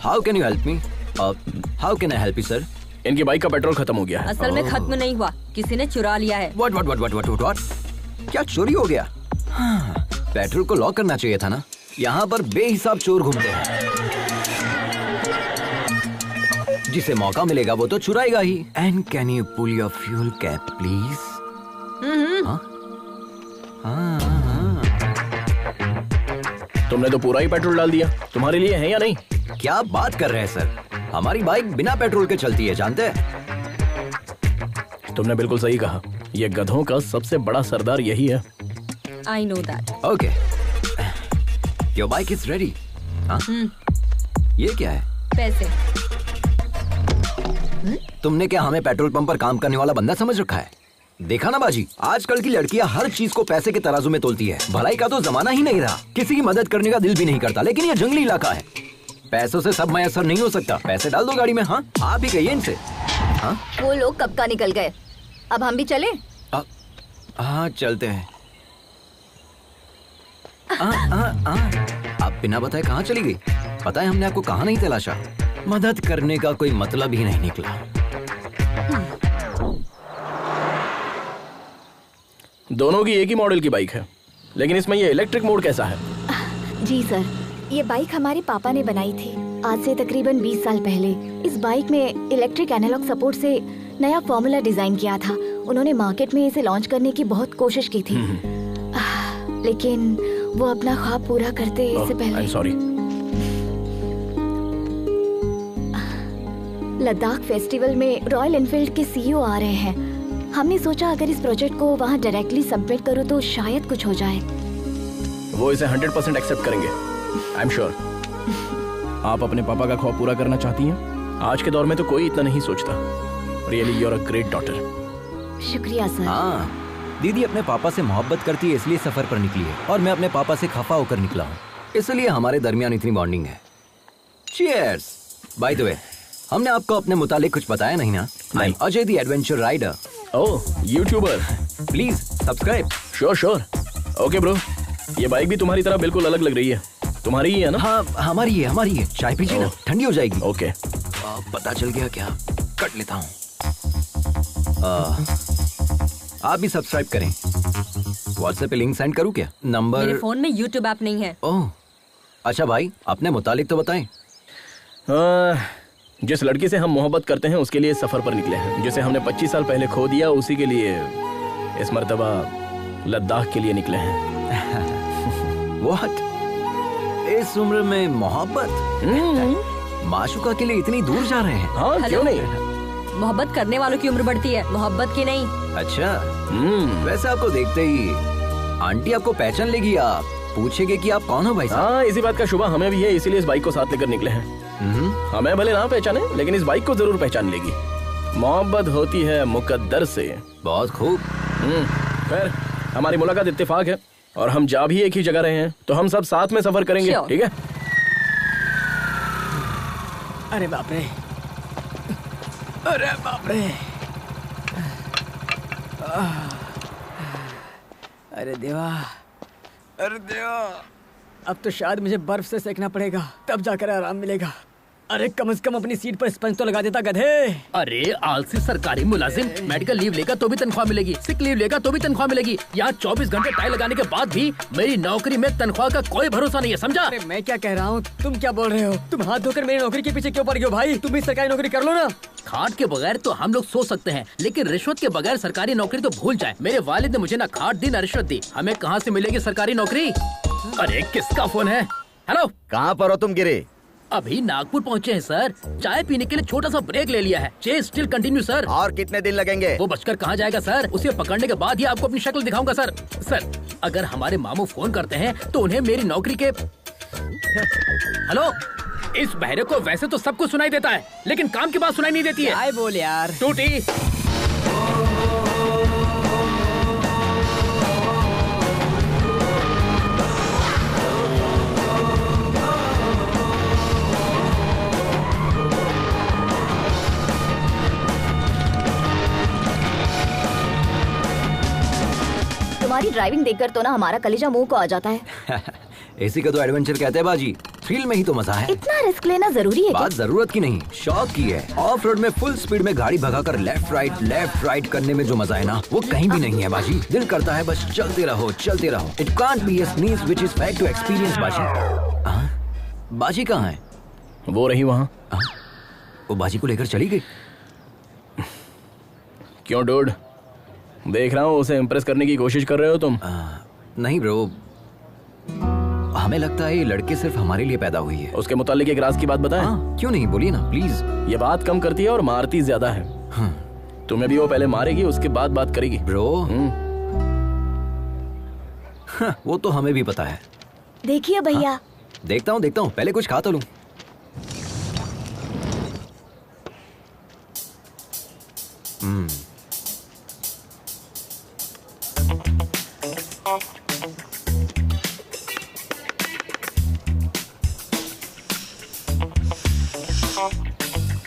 how can you help me? How can I help you sir?
इनकी बाइक का पेट्रोल खत्म हो गया है।
असल में खत्म नहीं हुआ, किसी ने चुरा लिया है।
व्हाट? क्या चोरी हो गया? हाँ, पेट्रोल को लॉक करना चाहिए था ना। यहाँ पर बेहिसाब चोर घूमते हैं। जिसे मौका मिलेगा वो तो चुराएगा ही। And can you pull your fuel cap please?
तुमने तो पूरा ही पेट्रोल डाल दिया। तुम्हारे लिए है या नहीं?
क्या बात कर रहे हैं सर, हमारी बाइक बिना पेट्रोल के चलती है, जानते हैं?
तुमने बिल्कुल सही कहा, ये गधों का सबसे बड़ा सरदार यही है।
I know that.
Okay. Your bike is ready. हाँ? ये क्या है?
पैसे।
तुमने क्या हमें पेट्रोल पंप पर काम करने वाला बंदा समझ रखा है? देखा ना बाजी, आजकल की लड़कियां हर चीज को पैसे के तराजू में तोलती है। भलाई का तो जमाना ही नहीं रहा, किसी की मदद करने का दिल भी नहीं करता। लेकिन ये जंगली इलाका है, पैसों से सब मैसर नहीं हो सकता। पैसे डाल दो गाड़ी में। हाँ, आप ही कहिए इनसे। हाँ?
वो लोग कब का निकल गए, अब हम भी चले?
हाँ चलते हैं। आप बिना बताए कहाँ चली गई? पता है हमने आपको कहाँ नहीं तलाशा। मदद करने का कोई मतलब ही नहीं निकला।
दोनों की एक ही मॉडल की बाइक है, लेकिन इसमें ये इलेक्ट्रिक मोड कैसा है?
जी सर, ये बाइक हमारे पापा ने बनाई थी आज से तकरीबन 20 साल पहले। इस बाइक में इलेक्ट्रिक एनालॉग सपोर्ट से नया फॉर्मूला डिजाइन किया था। उन्होंने मार्केट में इसे लॉन्च करने की बहुत कोशिश की थी, लेकिन वो अपना ख्वाब पूरा करते इससे पहले।
सॉरी।
लद्दाख फेस्टिवल में रॉयल एनफील्ड के सीईओ आ रहे हैं। हमने सोचा अगर इस प्रोजेक्ट को वहाँ डायरेक्टली सबमिट करूँ तो शायद कुछ हो जाए।
वो इसे 100% एक्सेप्ट करेंगे, आई एम श्योर। आप अपने पापा का ख्वाब पूरा करना चाहती हैं? आज के दौर में तो कोई इतना नहीं सोचता। Really you are a great daughter.
शुक्रिया सर।
हाँ, दीदी अपने पापा से मोहब्बत करती है इसलिए सफर पर निकली है, और मैं अपने पापा से खफा होकर निकला हूँ, इसलिए हमारे दरमियान इतनी बॉन्डिंग है। चीयर्स। बाय द वे, हमने आपको अपने मुतालिक कुछ बताया नहीं ना? I am Ajay the adventure rider.
Oh, YouTuber.
Please subscribe.
Sure. Okay bro, ये बाइक भी तुम्हारी तरह बिल्कुल अलग लग रही है। तुम्हारी ही है ना?
हाँ, हमारी है। चाय पीजिए ना, ठंडी हो जाएगी।
ओके।
पता चल गया क्या? कट लेता हूँ। आप भी सब्सक्राइब करें। व्हाट्सएप पे लिंक सेंड करूँ क्या? नंबर?
मेरे फोन में यूट्यूब ऐप नहीं है।
ओह, अच्छा भाई, अपने मुतालिक तो बताएं।
जिस लड़की से हम मोहब्बत करते हैं उसके लिए सफर पर निकले हैं। जिसे हमने 25 साल पहले खो दिया उसी के लिए इस मर्तबा लद्दाख के लिए निकले हैं।
What? इस उम्र में मोहब्बत? माशुका के लिए इतनी दूर जा रहे हैं?
हाँ, क्यों नहीं?
मोहब्बत करने वालों की उम्र बढ़ती है, मोहब्बत की नहीं।
अच्छा। वैसे आपको देखते ही आंटी आपको पहचान लेगी। आप पूछेंगे कि आप कौन हो भाई साहब?
हाँ, इसी बात का शुबा हमें भी है, इसीलिए इस बाइक को साथ लेकर निकले हैं। हमें भले ना पहचाने, लेकिन इस बाइक को जरूर पहचान लेगी। मोहब्बत होती है मुकद्दर से।
बहुत खूब।
खैर, हमारी मुलाकात इत्तेफाक है और हम जा भी एक ही जगह रहे हैं, तो हम सब साथ में सफर करेंगे, ठीक है?
अरे बाप रे, अरे बाप रे, अरे देवा, अरे देवा, अब तो शायद मुझे बर्फ से सेकना पड़ेगा, तब जाकर आराम मिलेगा। अरे कम से कम अपनी सीट पर स्पंज तो लगा देता गधे।
अरे आलसी सरकारी मुलाजिम, मेडिकल लीव लेगा तो भी तनख्वाह मिलेगी, सिक लीव लेगा तो भी तनख्वाह मिलेगी। यहाँ 24 घंटे टाई लगाने के बाद भी मेरी नौकरी में तनख्वाह का कोई भरोसा नहीं है, समझा?
अरे मैं क्या कह रहा हूँ, तुम क्या बोल रहे हो? तुम हाथ धोकर मेरी नौकरी के पीछे क्यों पड़ गए हो भाई? तुम भी सरकारी नौकरी कर लो ना।
खाट के बगैर तो हम लोग सो सकते हैं, लेकिन रिश्वत के बगैर सरकारी नौकरी तो भूल जाए। मेरे वालिद ने मुझे ना खाट दी ना रिश्वत दी, हमें कहाँ से मिलेगी सरकारी नौकरी? अरे किसका फोन है? हेलो,
कहाँ पर हो तुम गिरे?
अभी नागपुर पहुँचे हैं सर, चाय पीने के लिए छोटा सा ब्रेक ले लिया है। Chess still continue sir.
और कितने दिन लगेंगे?
वो बचकर कहाँ जाएगा सर, उसे पकड़ने के बाद ही आपको अपनी शक्ल दिखाऊंगा सर। सर, अगर हमारे मामू फोन करते हैं तो उन्हें मेरी नौकरी के... हेलो, इस बहरे को वैसे तो सब कुछ सुनाई देता है, लेकिन काम की बात सुनाई नहीं देती है।
क्या बोल यार
टूटी।
तुम्हारी ड्राइविंग देखकर तो ना हमारा कलेजा मुंह को आ जाता है।
इसी को तो एडवेंचर कहते हैं बाजी, थ्रिल में ही तो मजा है।
इतना रिस्क लेना जरूरी है?
बात जरूरत की नहीं, शौक की है। ऑफ रोड में फुल स्पीड में गाड़ी भगाकर लेफ्ट राइट करने में जो मजा है ना, वो कहीं भी नहीं है बाजी। दिल करता है बस चलते रहो चलते रहो। It can't be a sneeze which is fact to experience बाजी। बाजी कहाँ है?
वो रही वहाँ।
वो बाजी को लेकर चली गई।
क्यों डूड, देख रहा हूँ उसे इम्प्रेस करने की कोशिश कर रहे हो तुम?
नहीं ब्रो, हमें लगता है ये लड़के सिर्फ हमारे लिए पैदा हुई है।
उसके मुतालिक एक राज की बात बताएं?
क्यों नहीं, बोलिए ना प्लीज।
ये बात कम करती है और मारती ज्यादा है। तुम्हें भी वो पहले मारेगी, उसके बाद बात करेगी।
ब्रो वो तो हमें भी पता है।
देखिए भैया।
देखता हूँ, पहले कुछ खा तो लूं।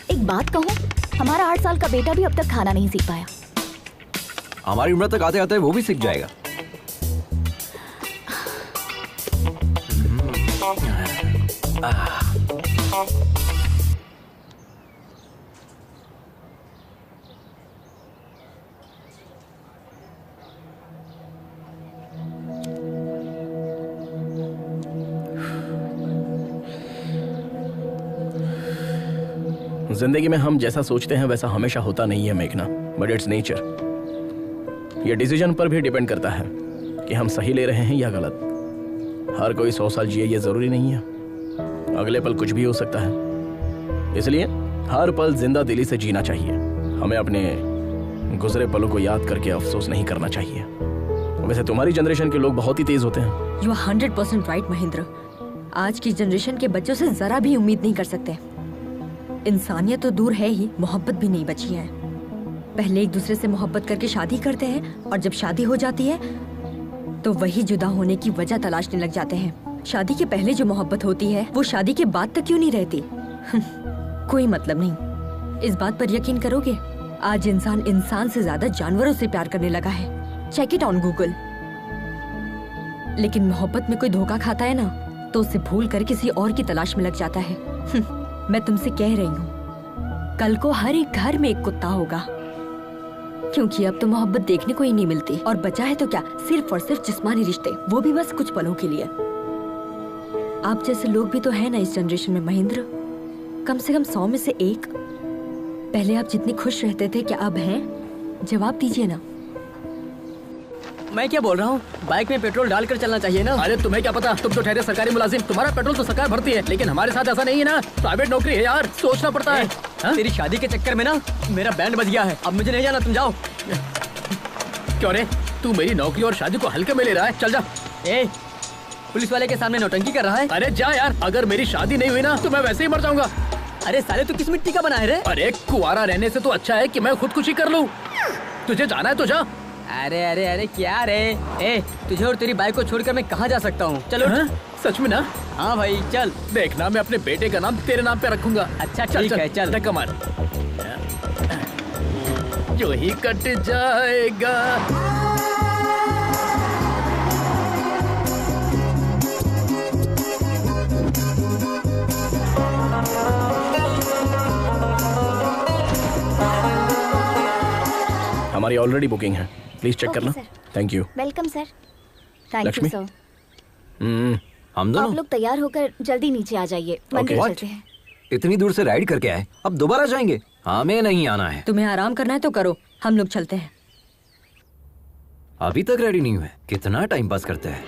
एक बात कहूँ, हमारा 8 साल का बेटा भी अब तक खाना नहीं सीख पाया।
हमारी उम्र तक आते आते वो भी सीख जाएगा।
जिंदगी में हम जैसा सोचते हैं वैसा हमेशा होता नहीं है मेघना, बट इट्स नेचर। ये डिसीजन पर भी डिपेंड करता है कि हम सही ले रहे हैं या गलत। हर कोई 100 साल जिए ये जरूरी नहीं है, अगले पल कुछ भी हो सकता है। इसलिए हर पल जिंदा दिली से जीना चाहिए। हमें अपने गुजरे पलों को याद करके अफसोस नहीं करना चाहिए। वैसे तुम्हारी जनरेशन के लोग बहुत ही तेज होते हैं।
You are 100% right Mahendra. आज की जनरेशन के बच्चों से जरा भी उम्मीद नहीं कर सकते। इंसानियत तो दूर है ही, मोहब्बत भी नहीं बची है। पहले एक दूसरे से मोहब्बत करके शादी करते हैं और जब शादी हो जाती है तो वही जुदा होने की वजह तलाशने लग जाते हैं। शादी के पहले जो मोहब्बत होती है वो शादी के बाद तक क्यों नहीं रहती? कोई मतलब नहीं। इस बात पर यकीन करोगे, आज इंसान से ज्यादा जानवरों से प्यार करने लगा है। Check it on Google. लेकिन मोहब्बत में कोई धोखा खाता है ना, तो उसे भूल कर किसी और की तलाश में लग जाता है। मैं तुमसे कह रही हूँ, कल को हर एक घर में एक कुत्ता होगा, क्योंकि अब तो मोहब्बत देखने को ही नहीं मिलती। और बचा है तो क्या, सिर्फ और सिर्फ जिस्मानी रिश्ते, वो भी बस कुछ पलों के लिए। आप जैसे लोग भी तो है ना इस जनरेशन में महेंद्र, कम से कम 100 में से एक। पहले आप जितने खुश रहते थे, क्या अब हैं? जवाब दीजिए ना।
मैं क्या बोल रहा हूँ, बाइक में पेट्रोल डालकर चलना चाहिए ना।
अरे तुम्हें क्या पता, तुम तो ठहरे सरकारी मुलाजिम, तुम्हारा पेट्रोल तो सरकार भरती है, लेकिन हमारे साथ ऐसा नहीं है ना। प्राइवेट नौकरी है यार, सोचना पड़ता है।
तेरी शादी के चक्कर में ना मेरा बैंड बज गया है, अब मुझे नहीं जाना, तुम जाओ।
क्यों रे, तू मेरी नौकरी और शादी को हल्के में ले रहा है? चल जा।
पुलिस वाले के सामने नौटंकी कर रहा है।
अरे जा यार, अगर मेरी शादी नहीं हुई ना तो मैं वैसे ही मर जाऊंगा।
अरे साले तू किस मिट्टी का बना है रे?
अरे कुआरा रहने से तो अच्छा है कि मैं खुदकुशी कर लूं। तुझे जाना है तो जा।
अरे अरे अरे क्या रे? ए तुझे और तेरी बाइक को छोड़कर मैं कहाँ जा सकता हूँ? चलो।
सच में ना?
हाँ भाई चल।
देखना मैं अपने बेटे का नाम तेरे नाम पे रखूंगा।
अच्छा ठीक है चल।
धक्का मार। जो ही कट जाएगा।
हमारी ऑलरेडी बुकिंग है, प्लीज चेक करना। Thank you.
Welcome sir. Thank you sir.
हम दोनों
आप लोग तैयार होकर जल्दी नीचे आ जाइए, मंदिर चलते हैं।
इतनी दूर से राइड करके आए, अब दोबारा जाएंगे? हमें नहीं आना है।
तुम्हें आराम करना है तो करो, हम लोग चलते हैं।
अभी तक रेडी नहीं हुए, कितना टाइम पास करते हैं।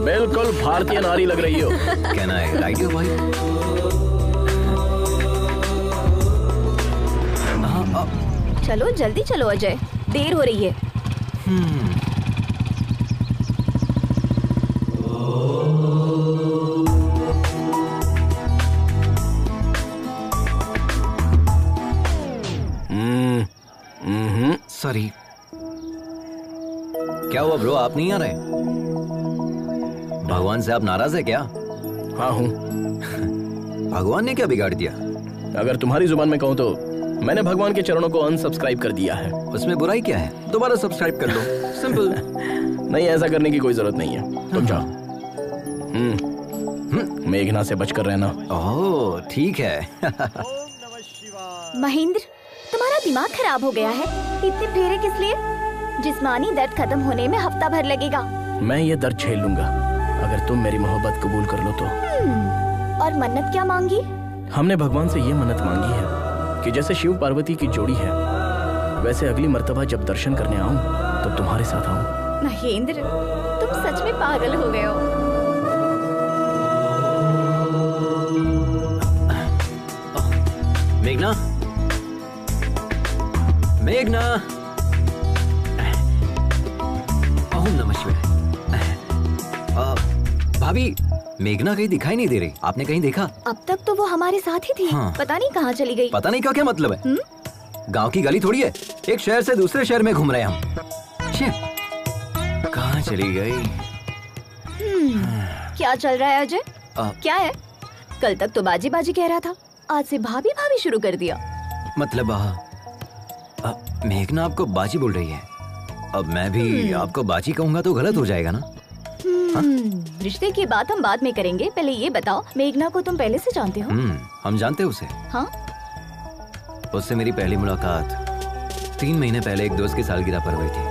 बिल्कुल भारतीय नारी लग रही हो।
कहना है राइट भाई।
चलो जल्दी चलो अजय, देर हो रही है।
सॉरी। क्या हुआ ब्रो, आप नहीं आ रहे? भगवान से आप नाराज है क्या?
हाँ हूँ।
भगवान ने क्या बिगाड़ दिया?
अगर तुम्हारी जुबान में कहूँ तो मैंने भगवान के चरणों को अनसब्सक्राइब कर दिया है।
उसमें बुराई क्या है? दोबारा सब्सक्राइब कर लो, सिंपल।
नहीं, ऐसा करने की कोई जरूरत नहीं है, तुम जाओ। मेघना से बचकर रहना।
ओह ठीक है।
महेंद्र, तुम्हारा दिमाग खराब हो गया है। इतने फेरे किस लिए? जिस्मानी दर्द खत्म होने में हफ्ता भर लगेगा।
मैं ये दर्द झेल लूंगा अगर तुम मेरी मोहब्बत कबूल कर लो तो।
और मन्नत क्या मांगी?
हमने भगवान से ये मन्नत मांगी है कि जैसे शिव पार्वती की जोड़ी है वैसे अगली मर्तबा जब दर्शन करने आऊं तो तुम्हारे साथ आऊं।
महेंद्र, तुम सच में पागल हो गए हो।
मेघना, मेघना, ओम नमः शिवाय। भाभी, मेघना कहीं दिखाई नहीं दे रही, आपने कहीं देखा?
अब तक तो वो हमारे साथ ही थी।
हाँ।
पता नहीं कहाँ चली गई।
पता नहीं का क्या मतलब है? गांव की गली थोड़ी है, एक शहर से दूसरे शहर में घूम रहे हैं हम। कहाँ चली गई?
क्या चल रहा है अजय? क्या है? कल तक तो बाजी बाजी कह रहा था, आज से भाभी भाभी शुरू कर दिया।
मतलब मेघना आपको बाजी बोल रही है, अब मैं भी आपको बाजी कहूँगा तो गलत हो जाएगा ना?
रिश्ते की बात हम बाद में करेंगे, पहले ये बताओ, मेघना को तुम पहले से जानते हो?
हम जानते हैं उसे।
हाँ?
उससे मेरी पहली मुलाकात 3 महीने पहले एक दोस्त की सालगिरह पर हुई थी।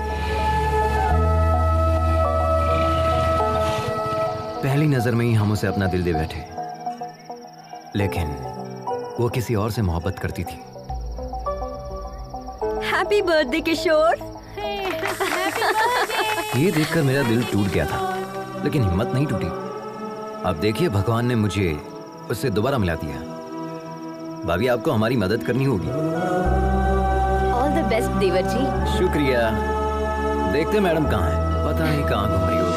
पहली नजर में ही हम उसे अपना दिल दे बैठे, लेकिन वो किसी और से मोहब्बत करती थी।
हैप्पी बर्थडे किशोर।
ये देखकर मेरा दिल टूट गया था, लेकिन हिम्मत नहीं टूटी। अब देखिए, भगवान ने मुझे उससे दोबारा मिला दिया। भाभी, आपको हमारी मदद करनी होगी।
ऑल द बेस्ट देवर जी।
शुक्रिया। देखते मैडम कहाँ है, पता नहीं कहाँ घूम रही होगी।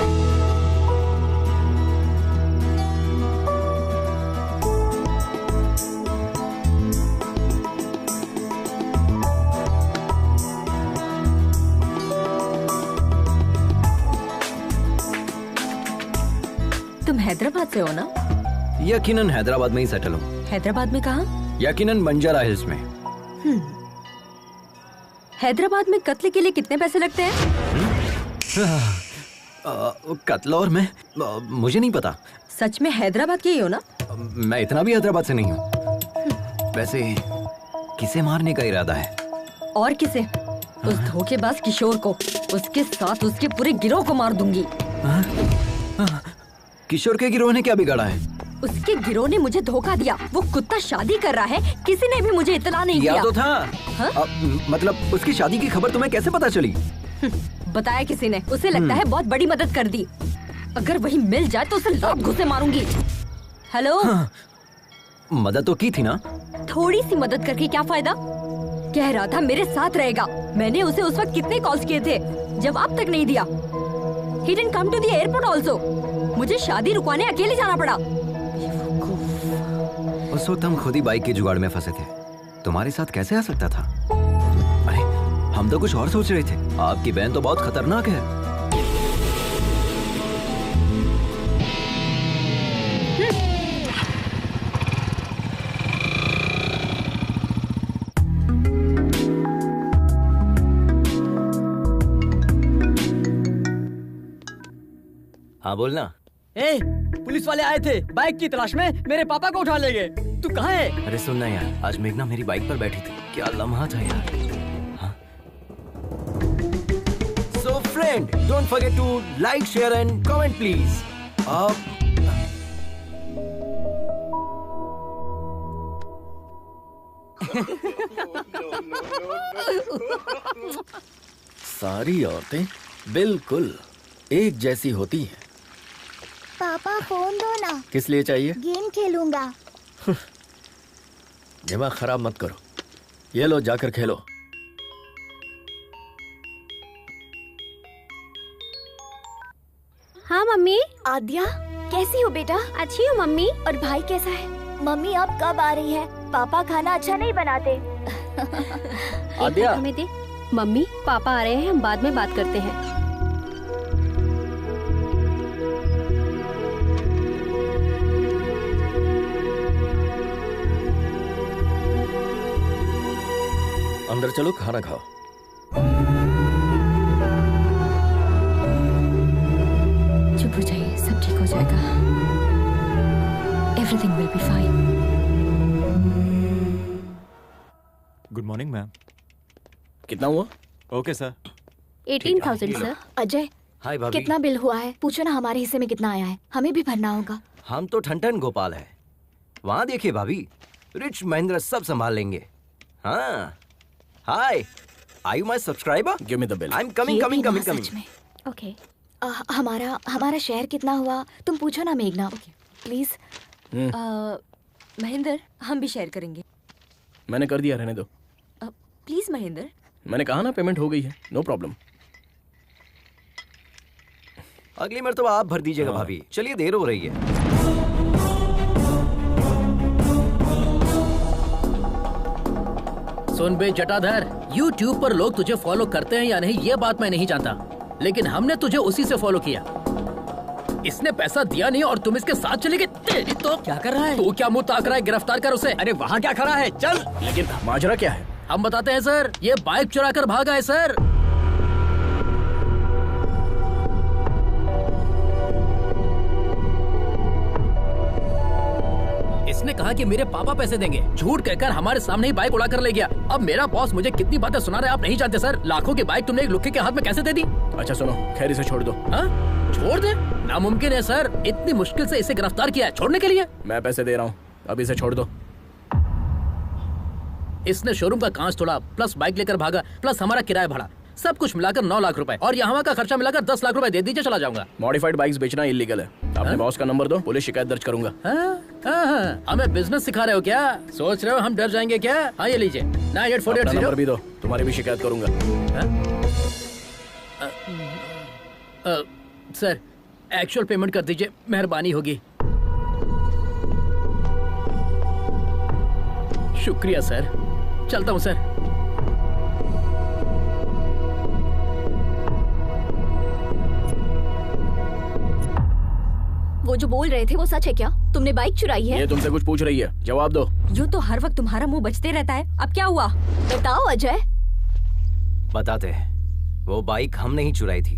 तुम हैदराबाद से हो ना?
यकीनन हैदराबाद में ही सेटल हूँ।
हैदराबाद में कहाँ?
यकीनन बंजारा हिल्स में।
हैदराबाद में कत्ल के लिए कितने पैसे लगते हैं?
कत्ल और मैं मुझे नहीं पता।
सच में हैदराबाद के ही हो ना?
मैं इतना भी हैदराबाद से नहीं हूँ। वैसे किसे मारने का इरादा है?
और किसे? उस धोखेबाज किशोर को, उसके साथ उसके पूरे गिरोह को मार दूंगी।
किशोर के गिरोह ने क्या बिगाड़ा है?
उसके गिरोह ने मुझे धोखा दिया। वो कुत्ता शादी कर रहा है, किसी ने भी मुझे इत्तला नहीं किया।
तो था। मतलब उसकी शादी की खबर तुम्हें कैसे पता चली?
बताया किसी ने। उसे लगता है बहुत बड़ी मदद कर दी। अगर वही मिल जाए तो उसे लात घुसे मारूंगी। हेलो।
मदद तो की थी ना?
थोड़ी सी मदद करके क्या फायदा? कह रहा था मेरे साथ रहेगा। मैंने उसे उस वक्त कितने कॉल्स किए थे, जवाब तक नहीं दिया। He didn't come to the airport also. मुझे शादी रुकवाने अकेले जाना पड़ा।
उस वक्त हम खुद ही बाइक के जुगाड़ में फंसे थे। तुम्हारे साथ कैसे आ सकता था? अरे हम तो कुछ और सोच रहे थे। आपकी बहन तो बहुत खतरनाक है। हाँ बोलना।
ए, पुलिस वाले आए थे बाइक की तलाश में, मेरे पापा को उठा ले गए। तू कहाँ है?
अरे सुनना यार, आज मेघना मेरी बाइक पर बैठी थी। क्या लम्हा था यार। हाँ? So friend, don't forget to like, share and comment please.
सारी औरतें बिल्कुल एक जैसी होती हैं।
पापा फोन दो ना।
किस लिए चाहिए?
गेम खेलूंगा।
दिमाग खराब मत करो। ये लो जाकर खेलो।
हाँ मम्मी।
आद्या कैसी हो बेटा?
अच्छी हूँ मम्मी।
और भाई कैसा है? मम्मी अब कब आ रही है? पापा खाना अच्छा नहीं बनाते।
आद्या
हमें दे। मम्मी पापा आ रहे हैं, हम बाद में बात करते हैं।
अंदर चलो, खाना खाओ।
चुप हो जाइए, सब ठीक हो जाएगा। Everything will be fine.
Good morning ma'am.
कितना हुआ?
Okay sir.
18,000 सर।
अजय,
हाय भाभी।
कितना बिल हुआ है? पूछो ना हमारे हिस्से में कितना आया है, हमें भी भरना होगा।
हम तो ठन गोपाल है। वहाँ देखिए भाभी, रिच महेंद्र सब संभाल लेंगे। हाँ। Hi, are you my subscriber?
Give me the bill.
I am coming.
Okay. हमारा शेयर कितना हुआ तुम पूछो ना मेघना। प्लीज।
महेंद्र, हम भी शेयर करेंगे।
मैंने कर दिया, रहने दो।
प्लीज महेंद्र।
मैंने कहा ना पेमेंट हो गई है, नो प्रॉब्लम।
अगली मर्तबा आप भर दीजिएगा भाभी। चलिए देर हो रही है।
सुन बे जटाधर, YouTube पर लोग तुझे फॉलो करते हैं या नहीं ये बात मैं नहीं जानता, लेकिन हमने तुझे उसी से फॉलो किया। इसने पैसा दिया नहीं और तुम इसके साथ चले गए। तेरी तो
क्या कर रहा है?
तू क्या मुंह ताक रहा है? गिरफ्तार कर उसे।
अरे वहाँ क्या खड़ा है? चल।
लेकिन माजरा क्या है?
हम बताते हैं सर, ये बाइक चुरा कर भागा है सर। इसने कहा कि मेरे पापा पैसे देंगे, झूठ कहकर हमारे सामने ही बाइक उड़ा कर ले गया। अब मेरा बॉस मुझे कितनी बातें सुना रहा है आप नहीं जानते सर। लाखों की बाइक तुमने एक लुक्के के हाथ में कैसे दे दी?
अच्छा सुनो, खैर इसे छोड़ दो।
हाँ? छोड़ दे? नामुमकिन है सर, इतनी मुश्किल से इसे गिरफ्तार किया है, छोड़ने के लिए?
मैं पैसे दे रहा हूँ, अब इसे छोड़ दो।
इसने शोरूम का कांच तोड़ा, प्लस बाइक लेकर भागा, प्लस हमारा किराया भाड़ा, सब कुछ मिलाकर 9 लाख रुपए, और यहाँ का खर्चा मिलाकर 10 लाख रुपए दे दीजिए, चला जाऊंगा।
मॉडिफाइड बाइक्स बेचना इलीगल है। अपने बॉस का नंबर दो, पुलिस शिकायत दर्ज करूंगा।
हमें बिजनेस सिखा रहे हो क्या? सोच रहे हो हम डर जाएंगे क्या? हाँ ये लीजिए 9848
नंबर भी दो, तुम्हारी भी शिकायत करूंगा।
सर एक्चुअल पेमेंट कर दीजिए, मेहरबानी होगी। शुक्रिया सर, चलता हूँ सर।
वो जो बोल रहे थे वो सच है क्या? तुमने बाइक चुराई है?
ये तुमसे कुछ पूछ रही है, जवाब दो।
यूँ तो हर वक्त तुम्हारा मुंह बचते रहता है, अब क्या हुआ?
बताओ अजय।
बताते हैं। वो बाइक हमने ही चुराई थी।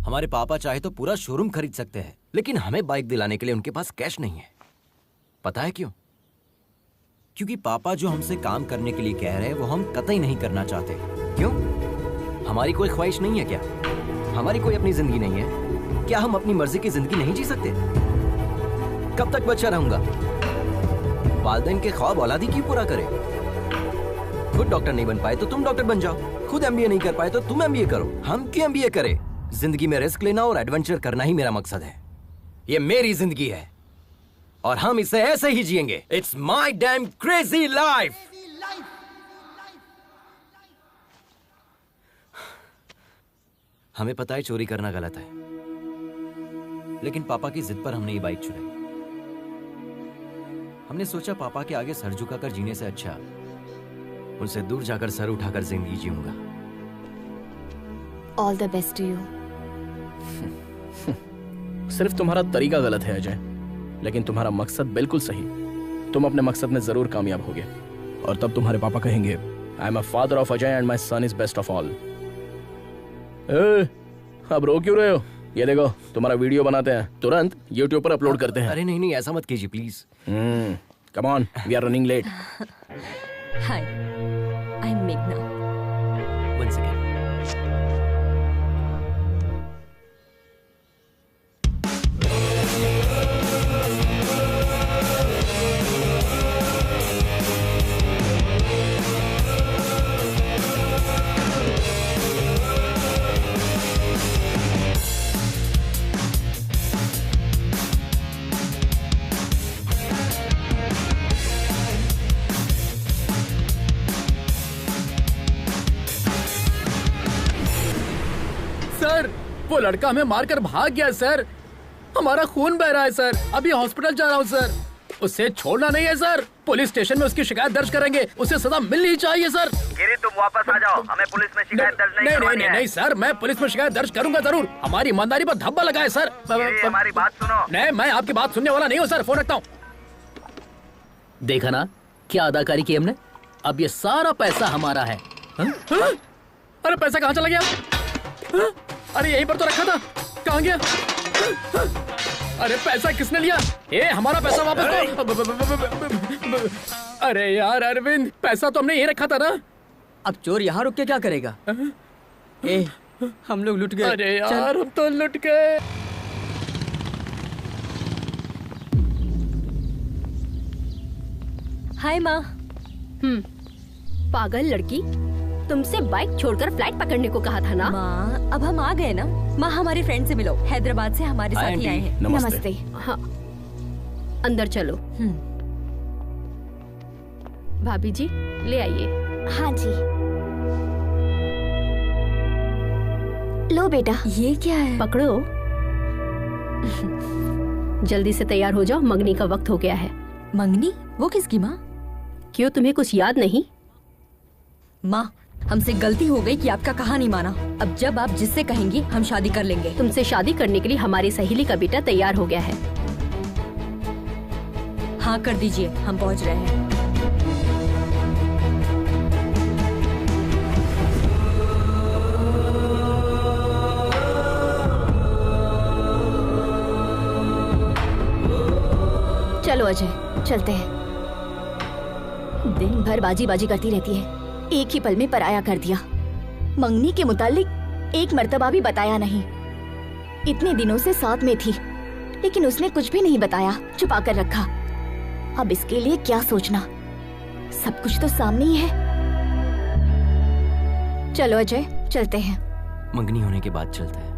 हमारे पापा चाहे तो पूरा शोरूम खरीद सकते हैं, लेकिन हमें बाइक दिलाने के लिए उनके पास कैश नहीं है। पता है क्यों? क्योंकि पापा जो हमसे काम करने के लिए कह रहे हैं वो हम कतई नहीं करना चाहते। क्यों? हमारी कोई ख्वाहिश नहीं है क्या? हमारी कोई अपनी जिंदगी नहीं है क्या? हम अपनी मर्जी की जिंदगी नहीं जी सकते? कब तक बच्चा रहूंगा? वालिदैन के ख्वाब औलादी क्यों पूरा करे? खुद डॉक्टर नहीं बन पाए तो तुम डॉक्टर बन जाओ, खुद एमबीए नहीं कर पाए तो तुम एमबीए करो, हम क्यों एमबीए करें? जिंदगी में रिस्क लेना और एडवेंचर करना ही मेरा मकसद है। ये मेरी जिंदगी है और हम इसे ऐसे ही जिएंगे। It's my dam crazy life. हमें पता है चोरी करना गलत है, लेकिन पापा की जिद पर हमने ये बाइक चुराई। हमने सोचा पापा के आगे सर झुकाकर जीने से अच्छा उनसे दूर जाकर सर उठाकर जिंदगी जीऊंगा।
All the best to you.
सिर्फ तुम्हारा तरीका गलत है अजय, लेकिन तुम्हारा मकसद बिल्कुल सही। तुम अपने मकसद में जरूर कामयाब होगे और तब तुम्हारे पापा कहेंगे I am a father of Ajay and my son is best of all. अब रो क्यों रहे हो? ये देखो तुम्हारा वीडियो बनाते हैं, तुरंत YouTube पर अपलोड करते हैं।
अरे नहीं नहीं, ऐसा मत कीजिए please.
Come on, we are running late.
Hi, I am मेघना।
One second.
सर, वो लड़का हमें मारकर भाग गया सर। हमारा खून बह रहा है सर। अभी हॉस्पिटल जा रहा हूँ सर। उसे छोड़ना नहीं है सर। पुलिस स्टेशन में उसकी शिकायत दर्ज करेंगे। उसे सजा मिलनी चाहिए सर।
गिरी, तुम वापस आ जाओ। हमें पुलिस में शिकायत दर्ज नहीं करवानी है।
नहीं सर, मैं पुलिस में शिकायत दर्ज करूंगा जरूर। हमारी ईमानदारी पर धब्बा लगा है सर।
हमारी बात सुनो।
नहीं, मैं आपकी बात सुनने वाला नहीं हूँ सर। फोन रखता हूँ। देखा ना क्या अदाकारी की हमने। अब ये सारा पैसा हमारा है। अरे पैसा कहाँ चला गया? अरे यहीं पर तो रखा था, कहाँ गया? अरे पैसा किसने लिया? हमारा पैसा वापस दो। अरे यार अरविंद, पैसा तो हमने यहीं रखा था ना।
अब चोर यहाँ रुक के क्या करेगा? हम लोग लुट गए।
अरे यार हम तो लुट गए।
हाय माँ।
पागल लड़की, तुमसे बाइक छोड़कर फ्लाइट पकड़ने को कहा था ना।
माँ अब हम आ गए ना। माँ हमारे फ्रेंड से मिलो, हैदराबाद से हमारे साथ ही आए हैं।
नमस्ते। हाँ, अंदर चलो। भाभी जी ले आइए।
हाँ जी। लो बेटा।
ये क्या है?
पकड़ो। जल्दी से तैयार हो जाओ, मंगनी का वक्त हो गया है।
मंगनी? वो किसकी माँ?
क्यों, तुम्हें कुछ याद नहीं?
माँ हमसे गलती हो गई कि आपका कहा नहीं माना। अब जब आप जिससे कहेंगी हम शादी कर लेंगे।
तुमसे शादी करने के लिए हमारी सहेली का बेटा तैयार हो गया है।
हाँ कर दीजिए, हम पहुँच रहे हैं।
चलो अजय, चलते हैं। दिन भर बाजी बाजी करती रहती है, एक ही पल में पराया कर दिया। मंगनी के मुतालिक एक मर्तबा भी बताया नहीं। इतने दिनों से साथ में थी, लेकिन उसने कुछ भी नहीं बताया, छुपा कर रखा। अब इसके लिए क्या सोचना, सब कुछ तो सामने ही है। चलो अजय, चलते हैं।
मंगनी होने के बाद चलते हैं।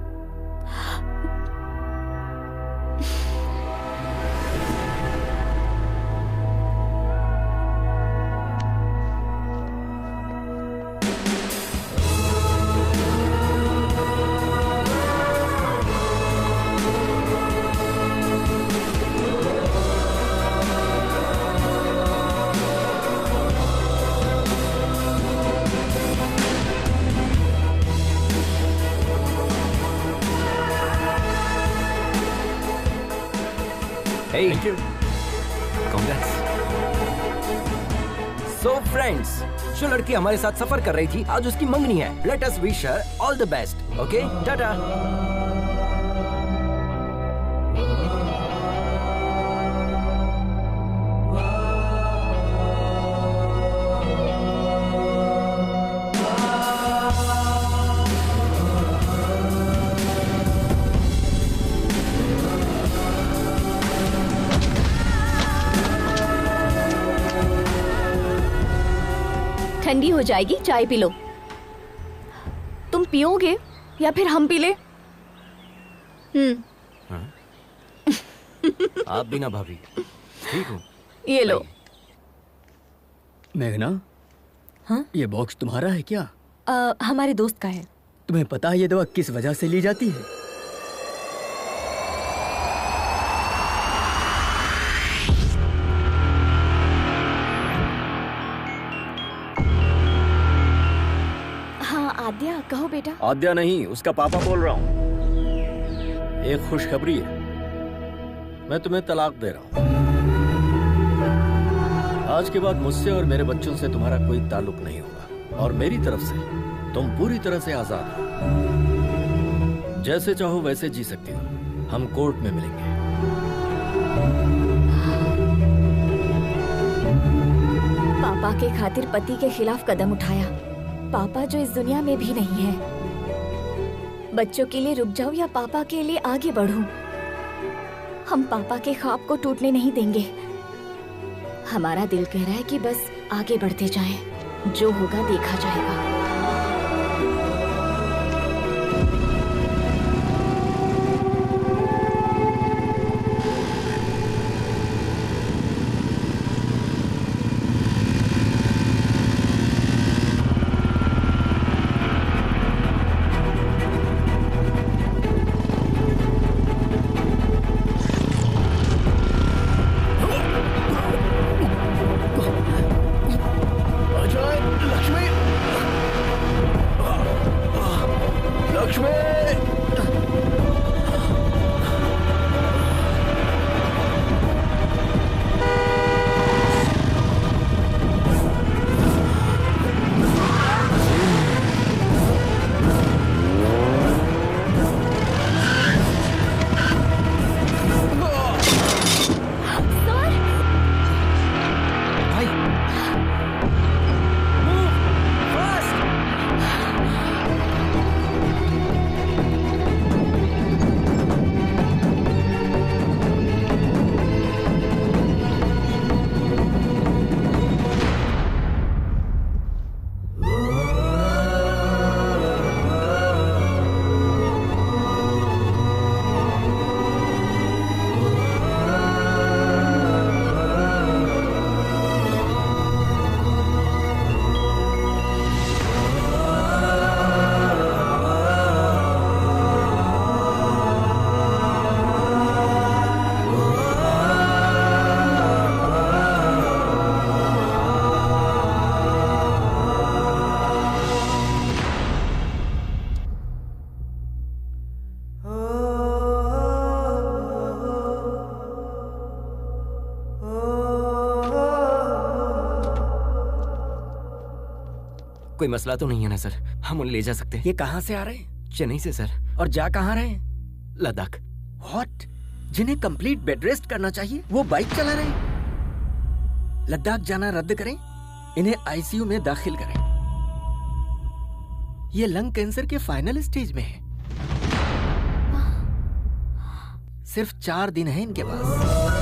Hey, thank you. Congrats. So friends, जो लड़की हमारे साथ सफर कर रही थी, आज उसकी मंगनी है। Let us wish her all the best. Okay? Tata.
ठंडी हो जाएगी, चाय पी लो। तुम पियोगे या फिर हम पी ले?
आप भी ना भाभी, ठीक हो?
ये लो।
मेघना,
हाँ?
ये बॉक्स तुम्हारा है क्या?
हमारे दोस्त का है।
तुम्हें पता है ये दवा किस वजह से ली जाती है?
हाँ आद्या, कहो बेटा।
आद्या नहीं, उसका पापा बोल रहा हूँ। एक खुशखबरी है, मैं तुम्हें तलाक दे रहा हूँ। आज के बाद मुझसे और मेरे बच्चों से तुम्हारा कोई ताल्लुक नहीं होगा, और मेरी तरफ से तुम पूरी तरह से आजाद हो। जैसे चाहो वैसे जी सकती हो। हम कोर्ट में मिलेंगे।
पापा के खातिर पति के खिलाफ कदम उठाया। पापा जो इस दुनिया में भी नहीं है। बच्चों के लिए रुक जाऊं या पापा के लिए आगे बढ़ूं? हम पापा के ख्वाब को टूटने नहीं देंगे। हमारा दिल कह रहा है कि बस आगे बढ़ते जाएं। जो होगा देखा जाएगा।
कोई मसला तो नहीं है ना सर? हम उन्हें ले जा सकते हैं।
ये कहाँ से आ रहे हैं?
चेन्नई से सर।
और जा कहाँ रहे हैं?
लद्दाख।
व्हाट? जिन्हें कंप्लीट बेड रेस्ट करना चाहिए वो बाइक चला रहे हैं। लद्दाख जाना रद्द करें, इन्हें आईसीयू में दाखिल करें। ये लंग कैंसर के फाइनल स्टेज में है। सिर्फ 4 दिन है इनके पास।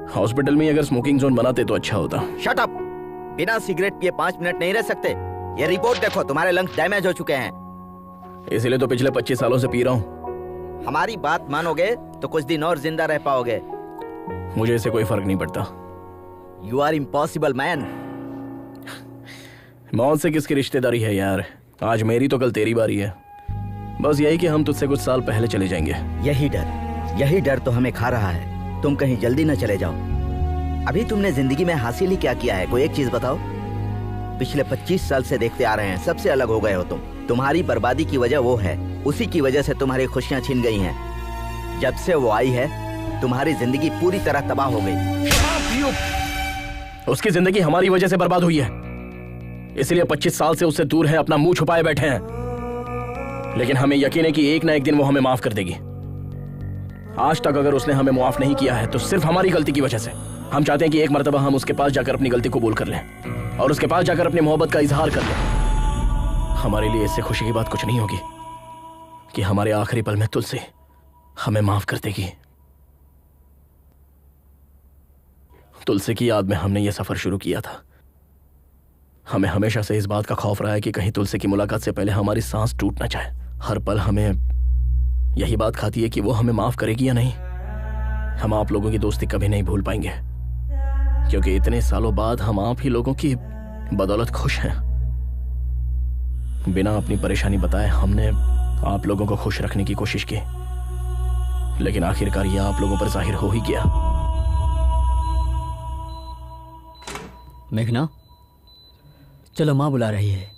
हॉस्पिटल में अगर स्मोकिंग जोन बनाते तो अच्छा होता।
Shut up! बिना सिगरेट पिए 5 मिनट नहीं रह सकते। ये रिपोर्ट देखो, तुम्हारे लंग्स डैमेज हो चुके हैं।
इसीलिए तो पिछले 25 सालों से पी रहा हूँ।
हमारी बात मानोगे तो कुछ दिन और जिंदा रह पाओगे।
मुझे इससे कोई फर्क नहीं पड़ता।
You are impossible man.
मौत से किसकी रिश्तेदारी है यार? आज मेरी तो कल तेरी बारी है। बस यही कि हम तुझसे कुछ साल पहले चले जाएंगे।
यही डर तो हमें खा रहा है। तुम कहीं जल्दी न चले जाओ। अभी तुमने जिंदगी में हासिल ही क्या किया है? कोई एक चीज बताओ। पिछले 25 साल से देखते आ रहे हैं, सबसे अलग हो गए हो तुम। तुम्हारी बर्बादी की वजह वो है, उसी की वजह से तुम्हारी खुशियां छिन गई हैं। जब से वो आई है तुम्हारी जिंदगी पूरी तरह तबाह हो गई।
उसकी जिंदगी हमारी वजह से बर्बाद हुई है, इसलिए 25 साल से उससे दूर है, अपना मुंह छुपाए बैठे हैं। लेकिन हमें यकीन है कि एक ना एक दिन वो हमें माफ कर देगी। आज तक अगर उसने हमें माफ नहीं किया है तो सिर्फ हमारी गलती की वजह से। हम चाहते हैं कि एक मर्तबा हम उसके पास जाकर अपनी गलती कबूल कर लें और उसके पास जाकर अपनी मोहब्बत का इजहार कर लें। हमारे लिए इससे खुशी की बात कुछ नहीं होगी कि हमारे आखिरी पल में तुलसी हमें माफ कर देगी। तुलसी की याद में हमने यह सफर शुरू किया था। हमें हमेशा से इस बात का खौफ रहा है कि कहीं तुलसी की मुलाकात से पहले हमारी सांस टूट ना जाए। हर पल हमें यही बात खाती है कि वो हमें माफ करेगी या नहीं। हम आप लोगों की दोस्ती कभी नहीं भूल पाएंगे, क्योंकि इतने सालों बाद हम आप ही लोगों की बदौलत खुश हैं। बिना अपनी परेशानी बताए हमने आप लोगों को खुश रखने की कोशिश की, लेकिन आखिरकार यह आप लोगों पर जाहिर हो ही गया।
मेघना, चलो माँ बुला रही है।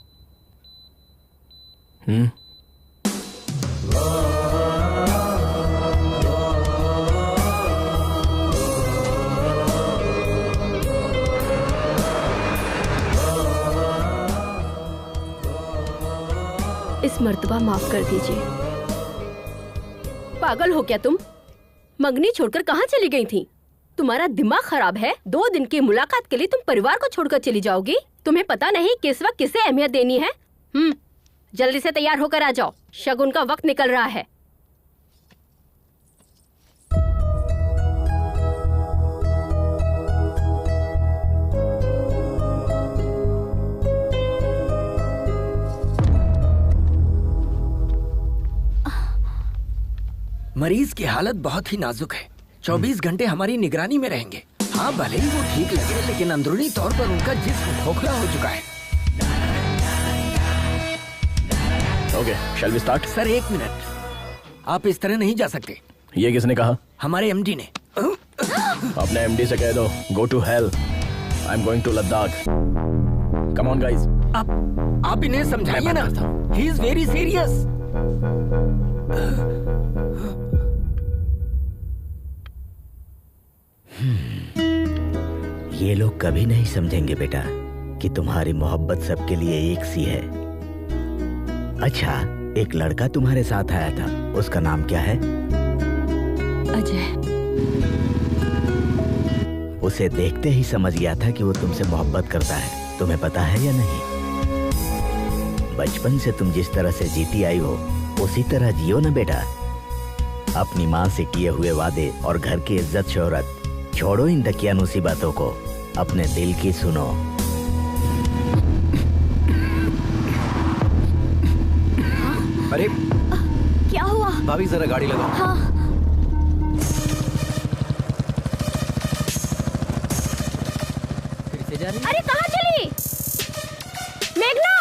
इस मर्तबा माफ कर दीजिए। पागल हो क्या तुम? मंगनी छोड़कर कहाँ चली गई थी? तुम्हारा दिमाग खराब है? 2 दिन की मुलाकात के लिए तुम परिवार को छोड़कर चली जाओगी? तुम्हें पता नहीं किस वक्त किसे अहमियत देनी है? जल्दी से तैयार होकर आ जाओ, शगुन का वक्त निकल रहा है।
मरीज की हालत बहुत ही नाजुक है। 24 घंटे हमारी निगरानी में रहेंगे। हाँ, भले ही वो ठीक लगे, लेकिन अंदरूनी तौर पर उनका जिस्म खोखला हो चुका है।
Okay, shall we start?
Sir 1 minute, आप इस तरह नहीं जा सकते।
ये किसने कहा?
हमारे एमडी ने।
अपने एमडी से कह दो, go to hell, I am going to Ladakh. Come on guys.
आप इन्हें समझाइए ना, ही इज वेरी सीरियस।
ये लोग कभी नहीं समझेंगे बेटा कि तुम्हारी मोहब्बत सबके लिए एक सी है। अच्छा, एक लड़का तुम्हारे साथ आया था, उसका नाम क्या है?
अजय।
उसे देखते ही समझ गया था कि वो तुमसे मोहब्बत करता है। तुम्हें पता है या नहीं? बचपन से तुम जिस तरह से जीती आई हो उसी तरह जियो ना बेटा। अपनी माँ से किए हुए वादे और घर की इज्जत शोहरत छोड़ो, इन दकियानूसी बातों को, अपने दिल की सुनो।
अरे
क्या हुआ?
भाभी जरा गाड़ी लगाओ।
हाँ।
फिर से जा रही?
अरे कहाँ चली? मेघना!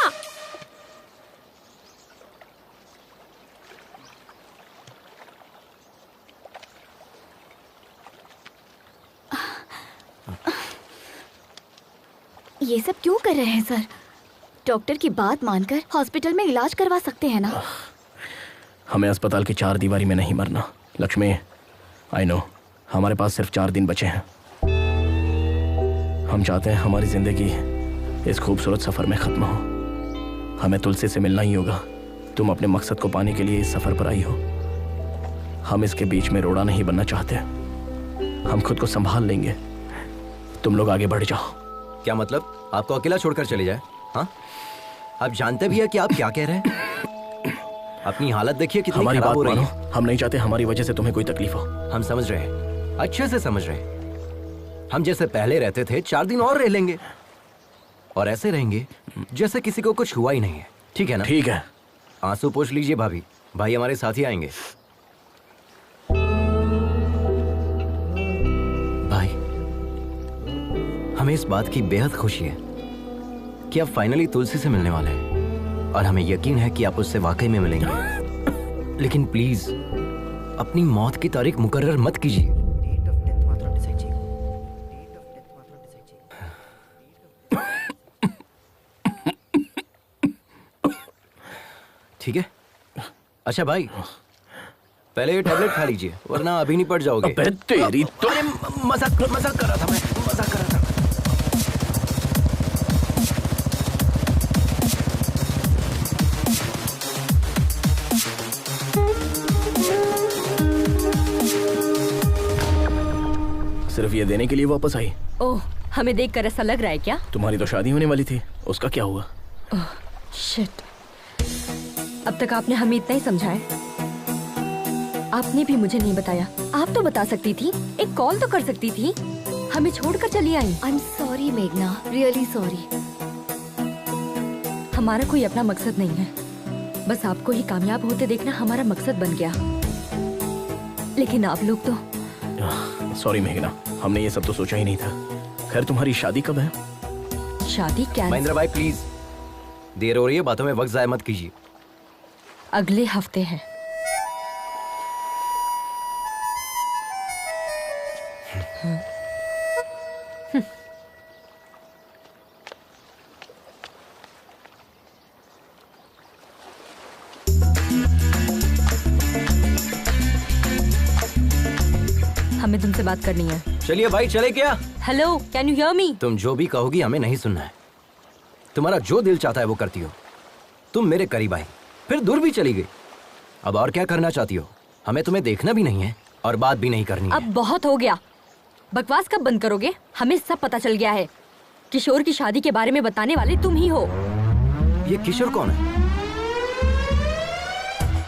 ये सब क्यों कर रहे हैं सर? डॉक्टर की बात मानकर हॉस्पिटल में इलाज करवा सकते हैं ना?
हमें अस्पताल की 4 दीवारी में नहीं मरना। लक्ष्मी, आई नो, हमारे पास सिर्फ 4 दिन बचे हैं। हम चाहते हैं हमारी जिंदगी इस खूबसूरत सफर में खत्म हो। हमें तुलसी से मिलना ही होगा। तुम अपने मकसद को पाने के लिए इस सफर पर आई हो। हम इसके बीच में रोड़ा नहीं बनना चाहते। हम खुद को संभाल लेंगे, तुम लोग आगे बढ़ जाओ।
क्या मतलब? आपको अकेला छोड़कर चले जाए? हाँ, आप जानते भी है कि आप क्या कह रहे हैं? अपनी हालत देखिए कितनी
हमारी
खराब
बात
हो रही
मानो।
है।
हम नहीं चाहते हमारी वजह से तुम्हें कोई तकलीफ हो।
हम समझ रहे हैं, अच्छे से समझ रहे हैं। हम जैसे पहले रहते थे 4 दिन और रह लेंगे, और ऐसे रहेंगे जैसे किसी को कुछ हुआ ही नहीं है। ठीक है ना?
ठीक है।
आंसू पोंछ लीजिए भाभी, भाई हमारे साथ ही आएंगे। भाई, हमें इस बात की बेहद खुशी है कि आप फाइनली तुलसी से मिलने वाले हैं, और हमें यकीन है कि आप उससे वाकई में मिलेंगे। लेकिन प्लीज अपनी मौत की तारीख मुकर्रर मत कीजिए। ठीक है? अच्छा भाई, पहले ये टैबलेट खा लीजिए वरना अभी नहीं पड़ जाओगे।
अबे तेरी तो
मजाक कर रहा था मैं, मजाक कर रहा था।
सिर्फ ये देने के लिए वापस आई?
ओह, हमें देखकर ऐसा लग रहा है क्या?
तुम्हारी तो शादी होने वाली थी, उसका क्या हुआ?
ओह शिट, अब तक आपने हमें इतना ही समझाया। आपने भी मुझे नहीं बताया। आप तो बता सकती थी, एक कॉल तो कर सकती थी, हमें छोड़कर चली आई।
आई एम सॉरी मेघना, रियली सॉरी।
हमारा कोई अपना मकसद नहीं है, बस आपको ही कामयाब होते देखना हमारा मकसद बन गया। लेकिन आप लोग तो।
सॉरी मेघना, हमने ये सब तो सोचा ही नहीं था। खैर तुम्हारी शादी कब है?
शादी क्या?
महेंद्र भाई प्लीज, देर हो रही है, बातों में वक्त जाया मत कीजिए।
अगले हफ्ते है। हमें तुमसे बात करनी है।
चलिए भाई, चले क्या?
Hello, can you hear me?
तुम जो भी कहोगी हमें नहीं सुनना है। तुम्हारा जो दिल चाहता है वो करती हो। तुम मेरे करीब आई, फिर दूर भी चली गई। अब और क्या करना चाहती हो? हमें तुम्हें देखना भी नहीं है और बात भी नहीं करनी है।
अब बहुत हो गया, बकवास कब बंद करोगे? हमें सब पता चल गया है। किशोर की शादी के बारे में बताने वाले तुम ही हो।
ये किशोर कौन है?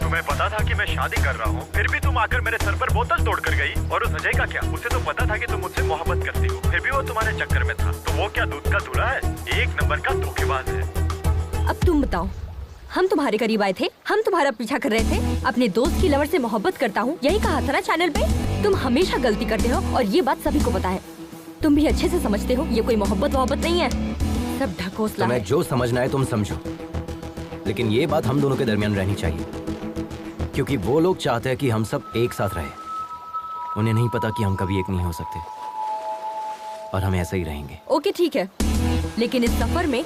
तुम्हें पता था कि मैं शादी कर रहा हूँ, फिर भी तुम आकर मेरे सर पर बोतल तोड़ कर गई। और उस अजय का क्या? उसे तो पता था कि तुम मुझसे मोहब्बत करती हो, फिर भी वो तुम्हारे चक्कर में था। तो वो क्या दूध का दूल्हा है? एक नंबर का धोखेबाज है।
अब तुम बताओ, हम तुम्हारे करीब आए थे, हम तुम्हारा पीछा कर रहे थे। अपने दोस्त की लवर से मोहब्बत करता हूँ, यही कहा था ना चैनल पे। तुम हमेशा गलती करते हो और ये बात सभी को पता है। तुम भी अच्छे से समझते हो ये कोई मोहब्बत नहीं है, सब ढकोसला है।
तुम्हें जो समझना है तुम समझो, लेकिन ये बात हम दोनों के दरमियान रहनी चाहिए, क्योंकि वो लोग चाहते हैं कि हम सब एक साथ रहे। उन्हें नहीं पता कि हम कभी एक नहीं हो सकते और हम ऐसे ही रहेंगे।
ओके ठीक है, लेकिन इस सफर में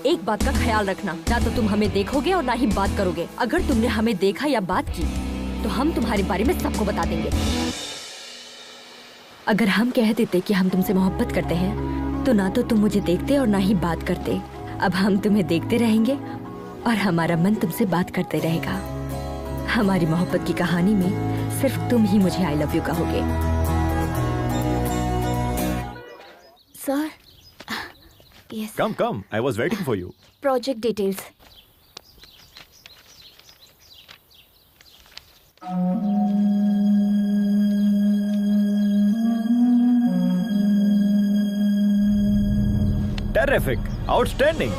एक बात का ख्याल रखना, ना तो तुम हमें देखोगे और ना ही बात करोगे। अगर तुमने हमें देखा या बात की तो हम तुम्हारे बारे में सबको बता देंगे। अगर हम कह देते कि हम तुमसे मोहब्बत करते हैं तो ना तो तुम मुझे देखते और ना ही बात करते। अब हम तुम्हें देखते रहेंगे और हमारा मन तुमसे बात करते रहेगा। हमारी मोहब्बत की कहानी में सिर्फ तुम ही मुझे आई लव यू कहोगे।
Sir, yes.
Come. I was waiting for you.
Project details.
Terrific, outstanding.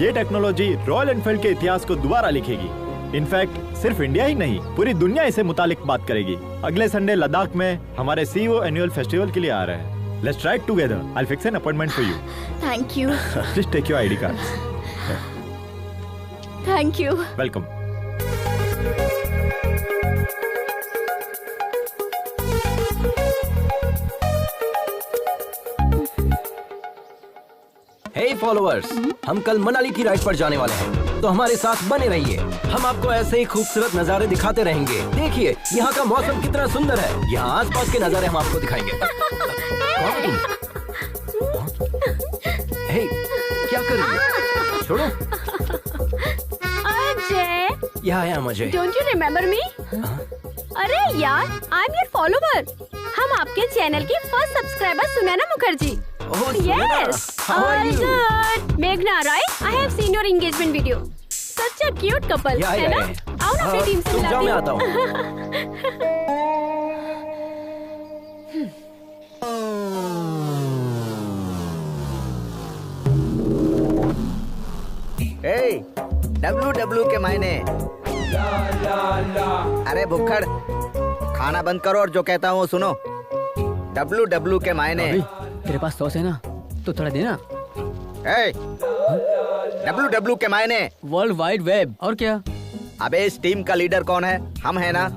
ये टेक्नोलॉजी रॉयल एनफील्ड के इतिहास को दोबारा लिखेगी। इनफैक्ट सिर्फ इंडिया ही नहीं, पूरी दुनिया इसे मुतालिक बात करेगी। अगले संडे लद्दाख में हमारे CEO एनुअल फेस्टिवल के लिए आ रहे हैं। Let's try it together. I'll fix an appointment for you.
Thank you.
Please take your ID cards.
Thank you.
Welcome.
Hey followers, हम कल मनाली की राइड पर जाने वाले हैं, तो हमारे साथ बने रहिए। हम आपको ऐसे ही खूबसूरत नज़ारे दिखाते रहेंगे। देखिए यहाँ का मौसम कितना सुंदर है। यहाँ आसपास के नज़ारे हम आपको दिखाएंगे। हे, क्या कर रही है? छोड़ो।
अजय,
यहाँ है Ajay.
Don't you remember me? अरे यार, आई एम योर फॉलोवर। हम आपके चैनल की first subscriber Sunaina Mukherjee. Yes, all good. Meghna, right? I have seen your engagement video. Such a cute couple, है ना? आओ ना अपनी टीम से मिलाते हैं।
मैं आता हूँ।
Hey, WW के मायने। अरे भुक्खड़, खाना बंद करो और जो कहता हूँ सुनो। WW के मायने।
तेरे पास सॉस है ना, तो थोड़ा देना।
WW के मायने
वर्ल्ड वाइड वेब। और क्या?
अबे इस टीम का लीडर कौन है? हम है ना।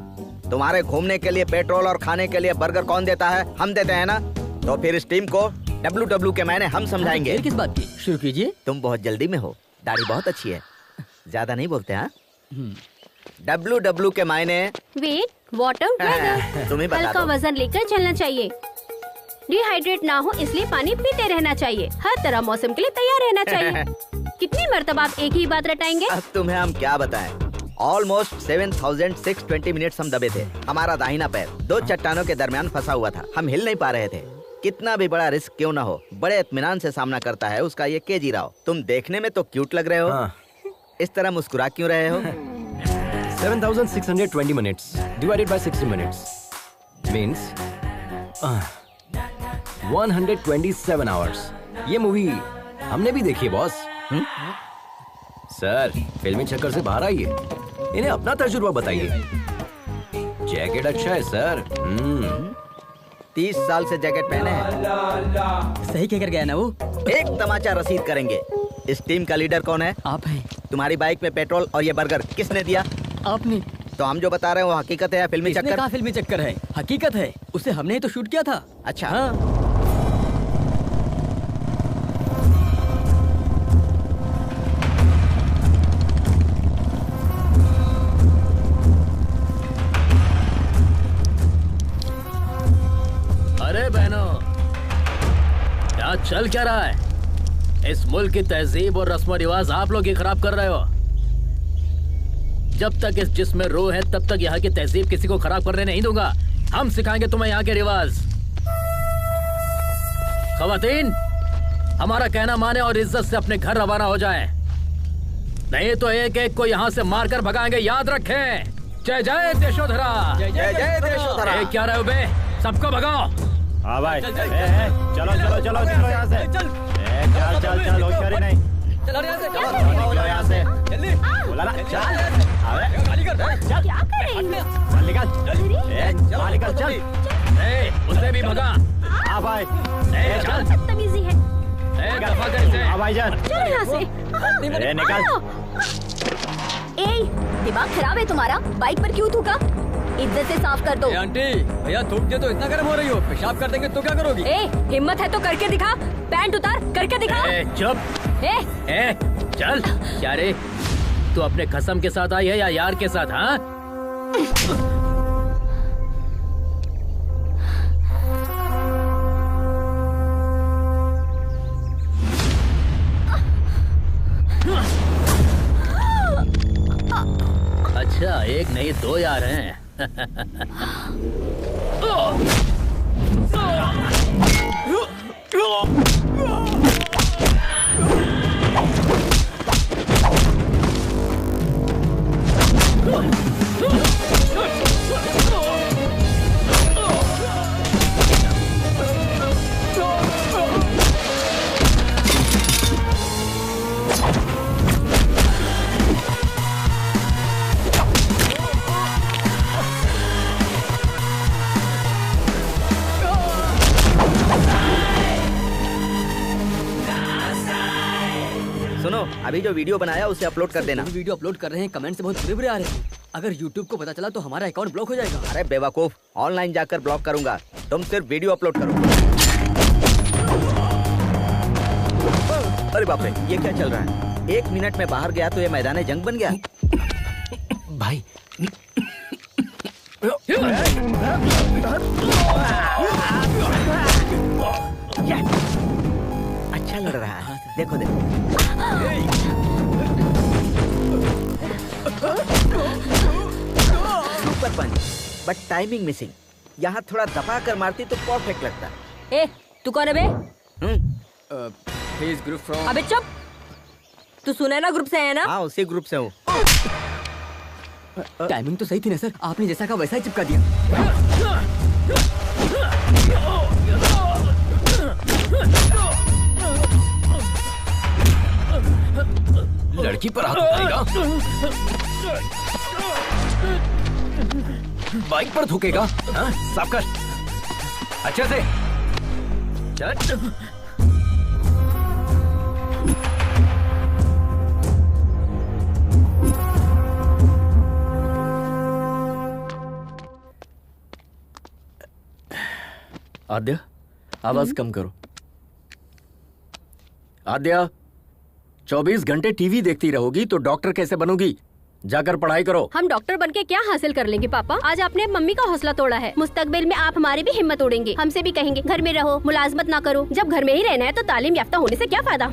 तुम्हारे घूमने के लिए पेट्रोल और खाने के लिए बर्गर कौन देता है? हम देते हैं ना। तो फिर इस टीम को WW के मायने हम समझाएंगे।
किस बात की? शुरू कीजिए।
तुम बहुत जल्दी में हो, दाढ़ी बहुत अच्छी है, ज्यादा नहीं बोलते हाँ? WW के मायने।
Wait, water weather.
तुम्हें बता
हल्का
दो।
वजन लेकर चलना चाहिए। डिहाइड्रेट ना हो इसलिए पानी पीते रहना चाहिए। हर तरह मौसम के लिए तैयार रहना चाहिए। कितनी मर्तबा आप एक ही बात रटाएंगे?
अब तुम्हें हम क्या बताएं? ऑलमोस्ट 7,620 मिनट्स हम दबे थे। हमारा दाहिना पैर 2 चट्टानों के दरमियान फंसा हुआ था। हम हिल नहीं पा रहे थे। कितना भी बड़ा रिस्क क्यों ना हो, बड़े इत्मीनान से सामना करता है उसका ये केजी राव। तुम देखने में तो क्यूट लग रहे हो।
हाँ।
इस तरह मुस्कुरा क्यों रहे हो?
7,620 minutes divided by 60 minutes means 127 hours. ये मूवी हमने भी देखी है बॉस। सर, फिल्मी चक्कर से बाहर आइए, इन्हें अपना तजुर्बा बताइए। जैकेट अच्छा है सर।
30 साल से जैकेट पहने हैं।
सही कहकर गया ना वो।
एक तमाचा रसीद करेंगे। इस टीम का लीडर कौन है?
आप हैं।
तुम्हारी बाइक में पेट्रोल और ये बर्गर किसने दिया?
आपने।
तो हम जो बता रहे हैं वो हकीकत है या फिल्मी
इसने
चक्कर?
कहा फिल्मी चक्कर है, हकीकत है। उसे हमने ही तो शूट किया था।
अच्छा।
हाँ।
अरे बहनों, क्या चल क्या रहा है? इस मुल्क की तहजीब और रस्म रिवाज आप लोग ही खराब कर रहे हो। जब तक इस जिस्म में रूह है तब तक यहाँ की तहजीब किसी को खराब करने नहीं दूंगा। हम सिखाएंगे तुम्हें यहाँ के रिवाज। खवातीन, हमारा कहना माने और इज्जत से अपने घर रवाना हो जाएं। नहीं तो एक एक को यहाँ से मारकर भगाएंगे, याद रखें। जय जय देशोधरा।
जय जय देशोधरा।
क्या रहे हो बे? सबको भगाओ।
हाँ भाई, चलो चलो चलो चलो यहाँ से। चल चल चल, होशियारी नहीं।
चलो यहाँ से,
चलो यहाँ से।
जल्दी।
बोला ना, चल। अबे,
गाली कर।
चल।
क्या कर रहे हैं?
चल निकल। बाहर निकल, चल।
उसे भी भगा।
हाँ भाई।
चल।
बदतमीजी है।
दफा कर इसे।
हाँ भाईजान।
चल यहाँ से।
निकल।
ए, दिमाग खराब है तुम्हारा? बाइक पर क्यों थूका? इज्जत से साफ कर दो।
आंटी, भैया थूक दिया तो इतना गर्म हो रही हो, पेशाब कर देंगे तो क्या करोगी?
हिम्मत है तो करके दिखा। पैंट उतार, करके दिखा।
चुप। चल। क्या रे, तू अपने कसम के साथ आई है या यार के साथ? हाँ, अच्छा, एक नहीं 2 यार हैं।
सुनो, अभी जो वीडियो बनाया उसे अपलोड कर देना।
वीडियो अपलोड कर रहे हैं, कमेंट से बहुत बुरे-बुरे आ रहे हैं। अगर YouTube को पता चला तो हमारा अकाउंट ब्लॉक हो जाएगा।
अरे बेवकूफ, ऑनलाइन जाकर ब्लॉक करूंगा। तुम सिर्फ वीडियो अपलोड करो। अरे बाप रे, ये क्या चल रहा है? 1 मिनट में बाहर गया तो ये मैदान जंग बन गया।
भाई
अच्छा लड़ रहा है, देखो देखो। Super punch, but timing missing. यहाँ थोड़ा दबा कर मारती तो परफेक्ट लगता।
ए, तू कौन है बे?
Group from.
अबे चुप। तू सुनैना ग्रुप से है ना?
हाँ, उसी ग्रुप से हूँ।
टाइमिंग तो सही थी ना सर, आपने जैसा कहा वैसा ही चिपका दिया।
लड़की पर हाथ उठाएगा, बाइक पर थूकेगा। हाँ, साफ कर अच्छे से। चल।
आद्या, आवाज कम करो। आद्या, 24 घंटे टीवी देखती रहोगी तो डॉक्टर कैसे बनोगी?
जाकर पढ़ाई करो।
हम डॉक्टर बनके क्या हासिल कर लेंगे पापा? आज आपने मम्मी का हौसला तोड़ा है, मुस्तकबिल में आप हमारी भी हिम्मत तोड़ेंगे। हमसे भी कहेंगे घर में रहो, मुलाजमत ना करो। जब घर में ही रहना है तो तालीम याफ्ता होने से क्या फायदा?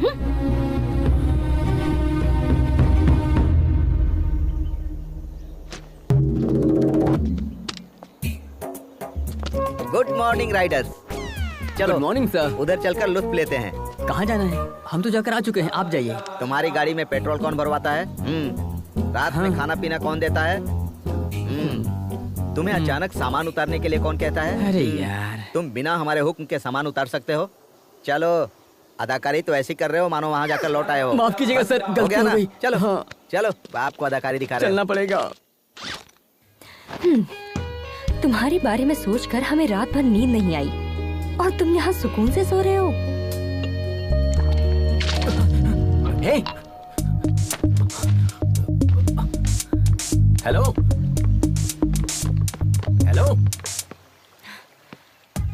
Good morning Riders. चलो
गुड मॉर्निंग सर।
उधर चलकर लुत्फ लेते हैं।
कहाँ जाना है? हम तो जाकर आ चुके हैं, आप जाइए।
तुम्हारी गाड़ी में पेट्रोल कौन भरवाता है? रात में खाना पीना कौन देता है? तुम्हें अचानक सामान उतारने के लिए कौन कहता है?
अरे यार,
तुम बिना हमारे हुक्म के सामान उतार सकते हो? चलो, अदाकारी तो ऐसी कर रहे हो मानो वहाँ जाकर लौट आए हो।
माफ कीजिएगा सर, गलती हो गई।
चलो
हाँ।
चलो, आपको अदाकारी दिखा रहे
चलना पड़ेगा।
तुम्हारे बारे में सोचकर हमें रात भर नींद नहीं आई और तुम यहाँ सुकून से सो रहे हो।
हे, हेलो हेलो,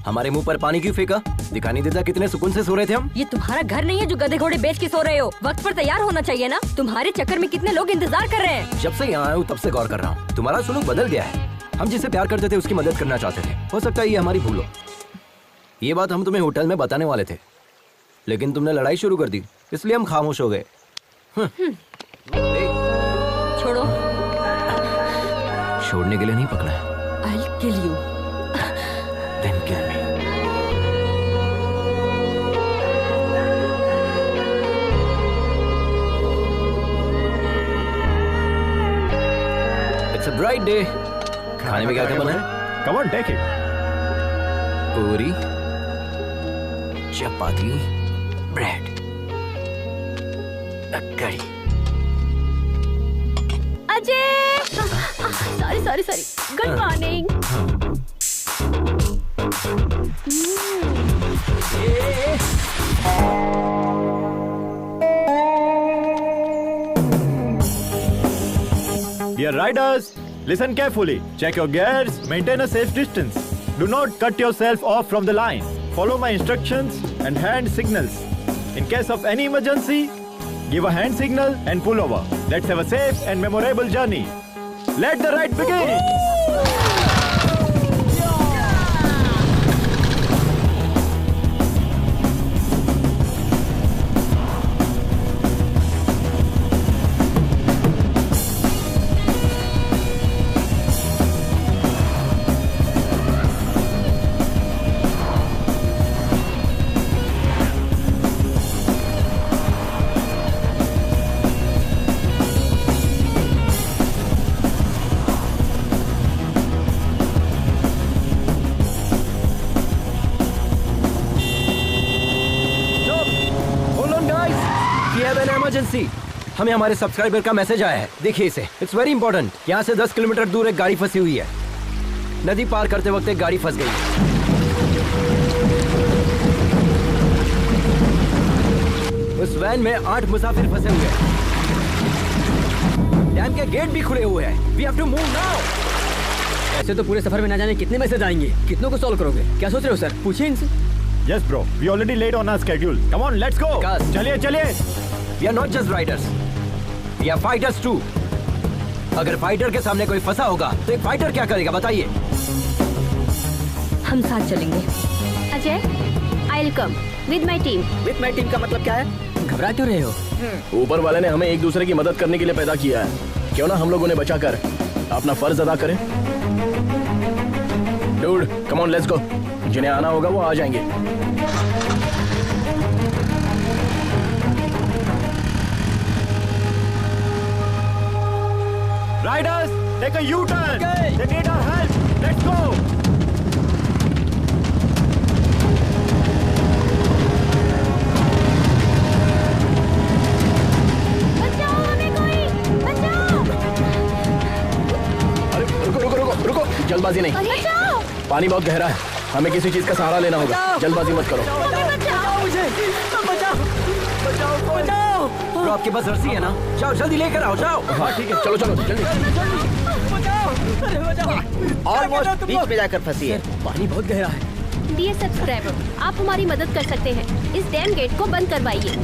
हमारे मुंह पर पानी क्यों फेंका? दिखा नहीं देता कितने सुकून से सो रहे थे हम?
ये तुम्हारा घर नहीं है जो गधे घोड़े बेच के सो रहे हो। वक्त पर तैयार होना चाहिए ना। तुम्हारे चक्कर में कितने लोग इंतजार कर रहे हैं।
जब से यहाँ आया हूँ तब से गौर कर रहा हूँ, तुम्हारा सुलूक बदल गया है। हम जिसे प्यार करते थे उसकी मदद करना चाहते थे। हो सकता है ये हमारी भूल हो। ये बात हम तुम्हें होटल में बताने वाले थे, लेकिन तुमने लड़ाई शुरू कर दी, इसलिए हम खामोश हो गए।
छोड़ो।
छोड़ने के लिए नहीं पकड़ा है।
I'll kill you.
Then kill me. It's a bright day. खाने में क्या क्या बना है?
Come on, take it.
पूरी, चपाती, ब्रेड, कड़ी।
Ajay, sorry good morning.
Dear riders, listen carefully. Check your gears. Maintain a safe distance. Do not cut yourself off from the line. Follow my instructions and hand signals. In case of any emergency, give a hand signal and pull over. Let's have a safe and memorable journey. Let the ride begin.
Emergency, हमें हमारे subscriber का message आया है। देखिए इसे, it's very important. यहाँ से 10 kilometre दूर एक गाड़ी फंसी हुई है। नदी पार करते वक्त एक गाड़ी फंस गई। उस वैन में 8 मुसाफिर फंसे हुए हैं। डैम के गेट भी खुले हुए हैं। We have to move now.
ऐसे तो पूरे सफर में ना जाने कितने मैसेज आएंगे। कितनों को सॉल्व करोगे? क्या सोच रहे हो सर? पूछिए इनसे।
Yes bro, we already late on our schedule. Come on, let's go. चलिए चलिए।
We are not just riders. We are fighters too. अगर फाइटर के सामने कोई फंसा होगा तो एक फाइटर क्या करेगा बताइए?
हम साथ चलेंगे।
Ajay, I'll come with my team.
With my team का मतलब क्या है?
घबरा क्यों रहे हो?
ऊपर वाले ने हमें एक दूसरे की मदद करने के लिए पैदा किया है। क्यों ना हम लोग उन्हें बचाकर अपना फर्ज अदा करें? Dude, come on, let's go. जिन्हें आना होगा वो आ जाएंगे।
Riders, take a U-turn. They need our help. Let's go.
बचाओ हमें कोई, बचाओ।
अरे रुको, जल्दबाजी नहीं।
बचाओ।
पानी बहुत गहरा है, हमें किसी चीज का सहारा लेना होगा। जल्दबाजी मत करो।
बचाओ। आपके पास रस्सी है ना? जाओ जल्दी लेकर आओ, जाओ।
हाँ ठीक है, चलो जल्दी।
ऑलमोस्ट बीच में जाकर फंसी है।
पानी बहुत गहरा है।
डियर सब्सक्राइबर, आप हमारी मदद कर सकते हैं। इस डैम गेट को बंद करवाइए।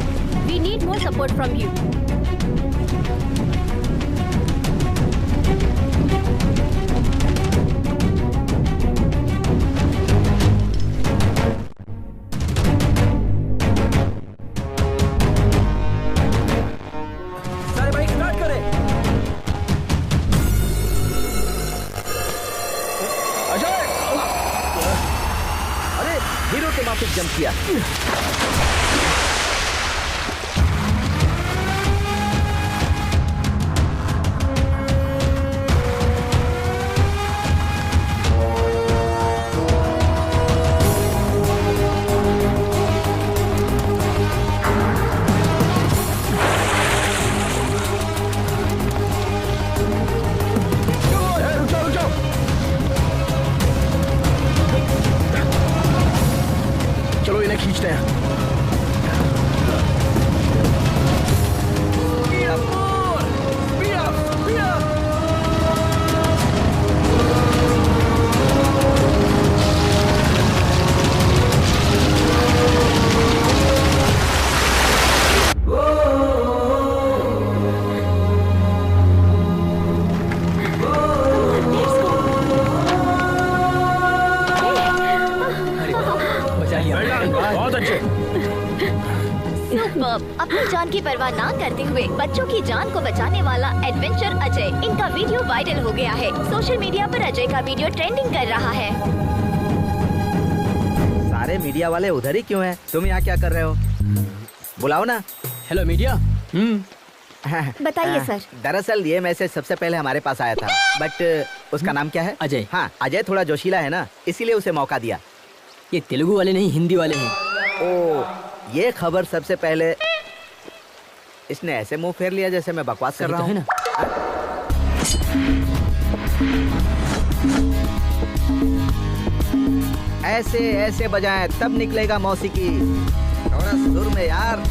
We need more support from you.
किया।
चलो इन्हें खींचते हैं। बहुत अच्छे।
सुपर्ब। अपनी जान की परवाह ना करते हुए बच्चों की जान को बचाने वाला एडवेंचर अजय, इनका वीडियो वायरल हो गया है। सोशल मीडिया पर अजय का वीडियो ट्रेंडिंग कर रहा है।
सारे मीडिया वाले उधर ही क्यों हैं? तुम यहाँ क्या कर रहे हो? बुलाओ ना।
Hello media.
बताइए सर।
दरअसल ये मैसेज सबसे पहले हमारे पास आया था, बट उसका नाम क्या है?
अजय।
हाँ, अजय थोड़ा जोशीला है ना, इसीलिए उसे मौका दिया।
ये तेलुगु वाले नहीं, हिंदी वाले हैं।
ओ, ये खबर सबसे पहले इसने ऐसे मुंह फेर लिया जैसे मैं बकवास कर रहा हूँ। ऐसे ऐसे बजाएं तब निकलेगा मौसीकी। थोड़ा सुर में यार।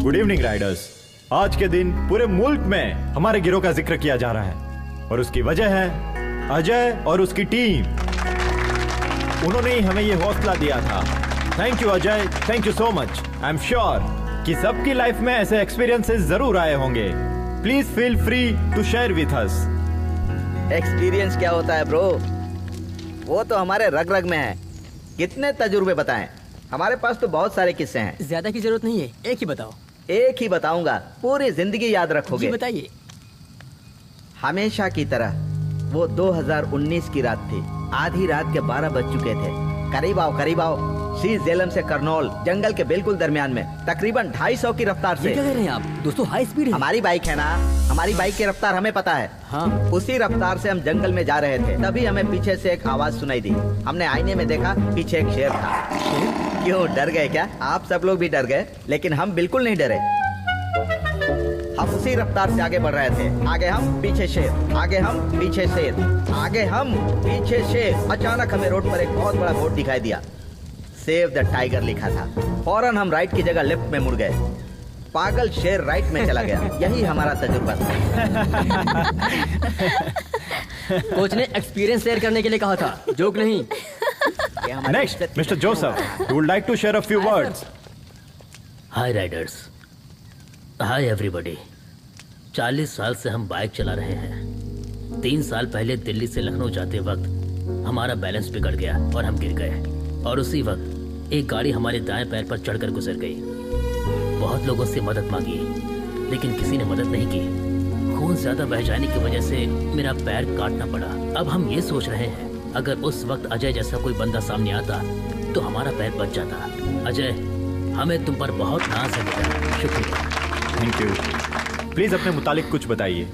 Good evening Riders. आज के दिन पूरे मुल्क में हमारे गिरोह का जिक्र किया जा रहा है और उसकी वजह है अजय और उसकी टीम। उन्होंने ही हमें ये हौसला दिया था। Thank you Ajay, thank you so much. I am sure कि सबकी लाइफ में ऐसे एक्सपीरियंसेस जरूर आए होंगे। Please feel free to share with us.
Experience क्या होता है ब्रो? वो तो हमारे रग रग में है। कितने तजुर्बे बताएं? हमारे पास तो बहुत सारे किस्से हैं।
ज्यादा की जरूरत नहीं है, एक ही बताओ।
एक ही बताऊंगा, पूरी जिंदगी याद रखोगे।
बताइए।
हमेशा की तरह वो 2019 की रात थी। आधी रात के 12 बज चुके थे। करीब आओ, करीब आओ। सी जेलम से करनौल, जंगल के बिल्कुल दरमियान में, तकरीबन 250 की रफ्तार से।
क्या कह रहे हैं आप? दोस्तों हाई स्पीड है।
हमारी बाइक है ना, हमारी बाइक की रफ्तार हमें पता है।
हाँ।
उसी रफ्तार से हम जंगल में जा रहे थे, तभी हमें पीछे से एक आवाज सुनाई दी। हमने आईने में देखा, पीछे एक शेर था। क्यों, डर गए क्या? आप सब लोग भी डर गए, लेकिन हम बिल्कुल नहीं डरे। हम उसी रफ्तार से आगे बढ़ रहे थे। आगे हम, पीछे शेर, आगे हम, पीछे शेर, आगे हम, पीछे शेर। अचानक हमें रोड पर एक बहुत बड़ा बोर्ड दिखाई दिया। सेव द टाइगर लिखा था। फौरन हम राइट की जगह लेफ्ट में मुड़ गए। पागल शेर राइट में चला गया। यही हमारा तजुर्बा था।
कोच ने एक्सपीरियंस शेयर करने के लिए कहा था, जोक नहीं।
Next mister Joseph, you would like to share a few words.
Hi riders, hi everybody. 40 साल से हम बाइक चला रहे हैं। 3 साल पहले दिल्ली से लखनऊ जाते वक्त हमारा बैलेंस बिगड़ गया और हम गिर गए। और उसी वक्त एक गाड़ी हमारे दाएं पैर पर चढ़कर गुजर गई। बहुत लोगों से मदद मांगी, लेकिन किसी ने मदद नहीं की। खून ज्यादा बह जाने की वजह से मेरा पैर काटना पड़ा। अब हम ये सोच रहे हैं, अगर उस वक्त अजय जैसा कोई बंदा सामने आता तो हमारा पैर बच जाता। अजय, हमें तुम पर बहुत नाज है बेटा। शुक्रिया।
Thank you. प्लीज अपने मुतालिक कुछ बताइए।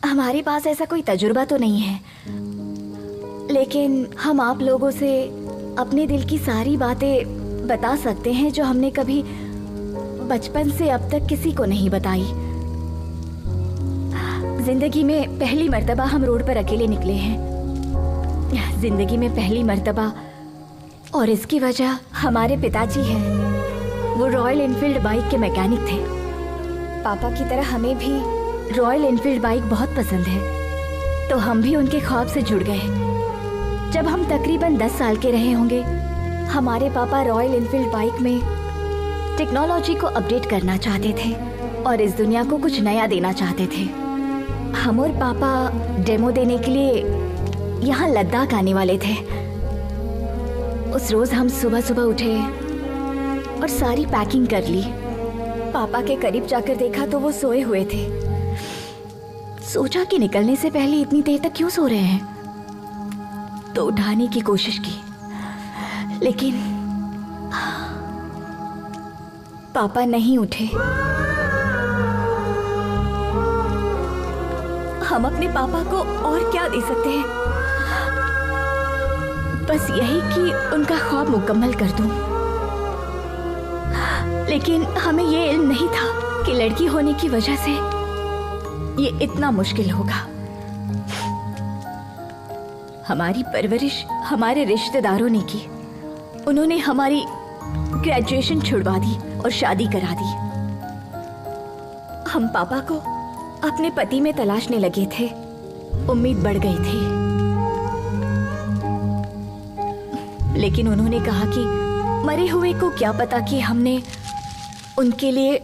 हमारे पास ऐसा कोई तजुर्बा तो नहीं है, लेकिन हम आप लोगों से अपने दिल की सारी बातें बता सकते हैं जो हमने कभी बचपन से अब तक किसी को नहीं बताई। जिंदगी में पहली मर्तबा हम रोड पर अकेले निकले हैं। जिंदगी में पहली मर्तबा, और इसकी वजह हमारे पिताजी हैं। वो रॉयल एनफील्ड बाइक के मैकेनिक थे। पापा की तरह हमें भी रॉयल एनफील्ड बाइक बहुत पसंद है, तो हम भी उनके ख्वाब से जुड़ गए। जब हम तकरीबन 10 साल के रहे होंगे, हमारे पापा रॉयल एनफील्ड बाइक में टेक्नोलॉजी को अपडेट करना चाहते थे और इस दुनिया को कुछ नया देना चाहते थे। हम और पापा डेमो देने के लिए यहाँ लद्दाख आने वाले थे। उस रोज हम सुबह सुबह उठे और सारी पैकिंग कर ली। पापा के करीब जाकर देखा तो वो सोए हुए थे। सोचा कि निकलने से पहले इतनी देर तक क्यों सो रहे हैं।
तो उठाने की कोशिश की, लेकिन पापा नहीं उठे। हम अपने पापा को और क्या दे सकते हैं? बस यही कि उनका ख्वाब मुकम्मल कर दूं। लेकिन हमें ये इल्म नहीं था कि लड़की होने की वजह से ये इतना मुश्किल होगा। हमारी परवरिश हमारे रिश्तेदारों ने की। उन्होंने हमारी ग्रेजुएशन छुड़वा दी और शादी करा दी। हम पापा को अपने पति में तलाशने लगे थे। उम्मीद बढ़ गई थी, लेकिन उन्होंने कहा कि मरे हुए को क्या पता कि हमने उनके लिए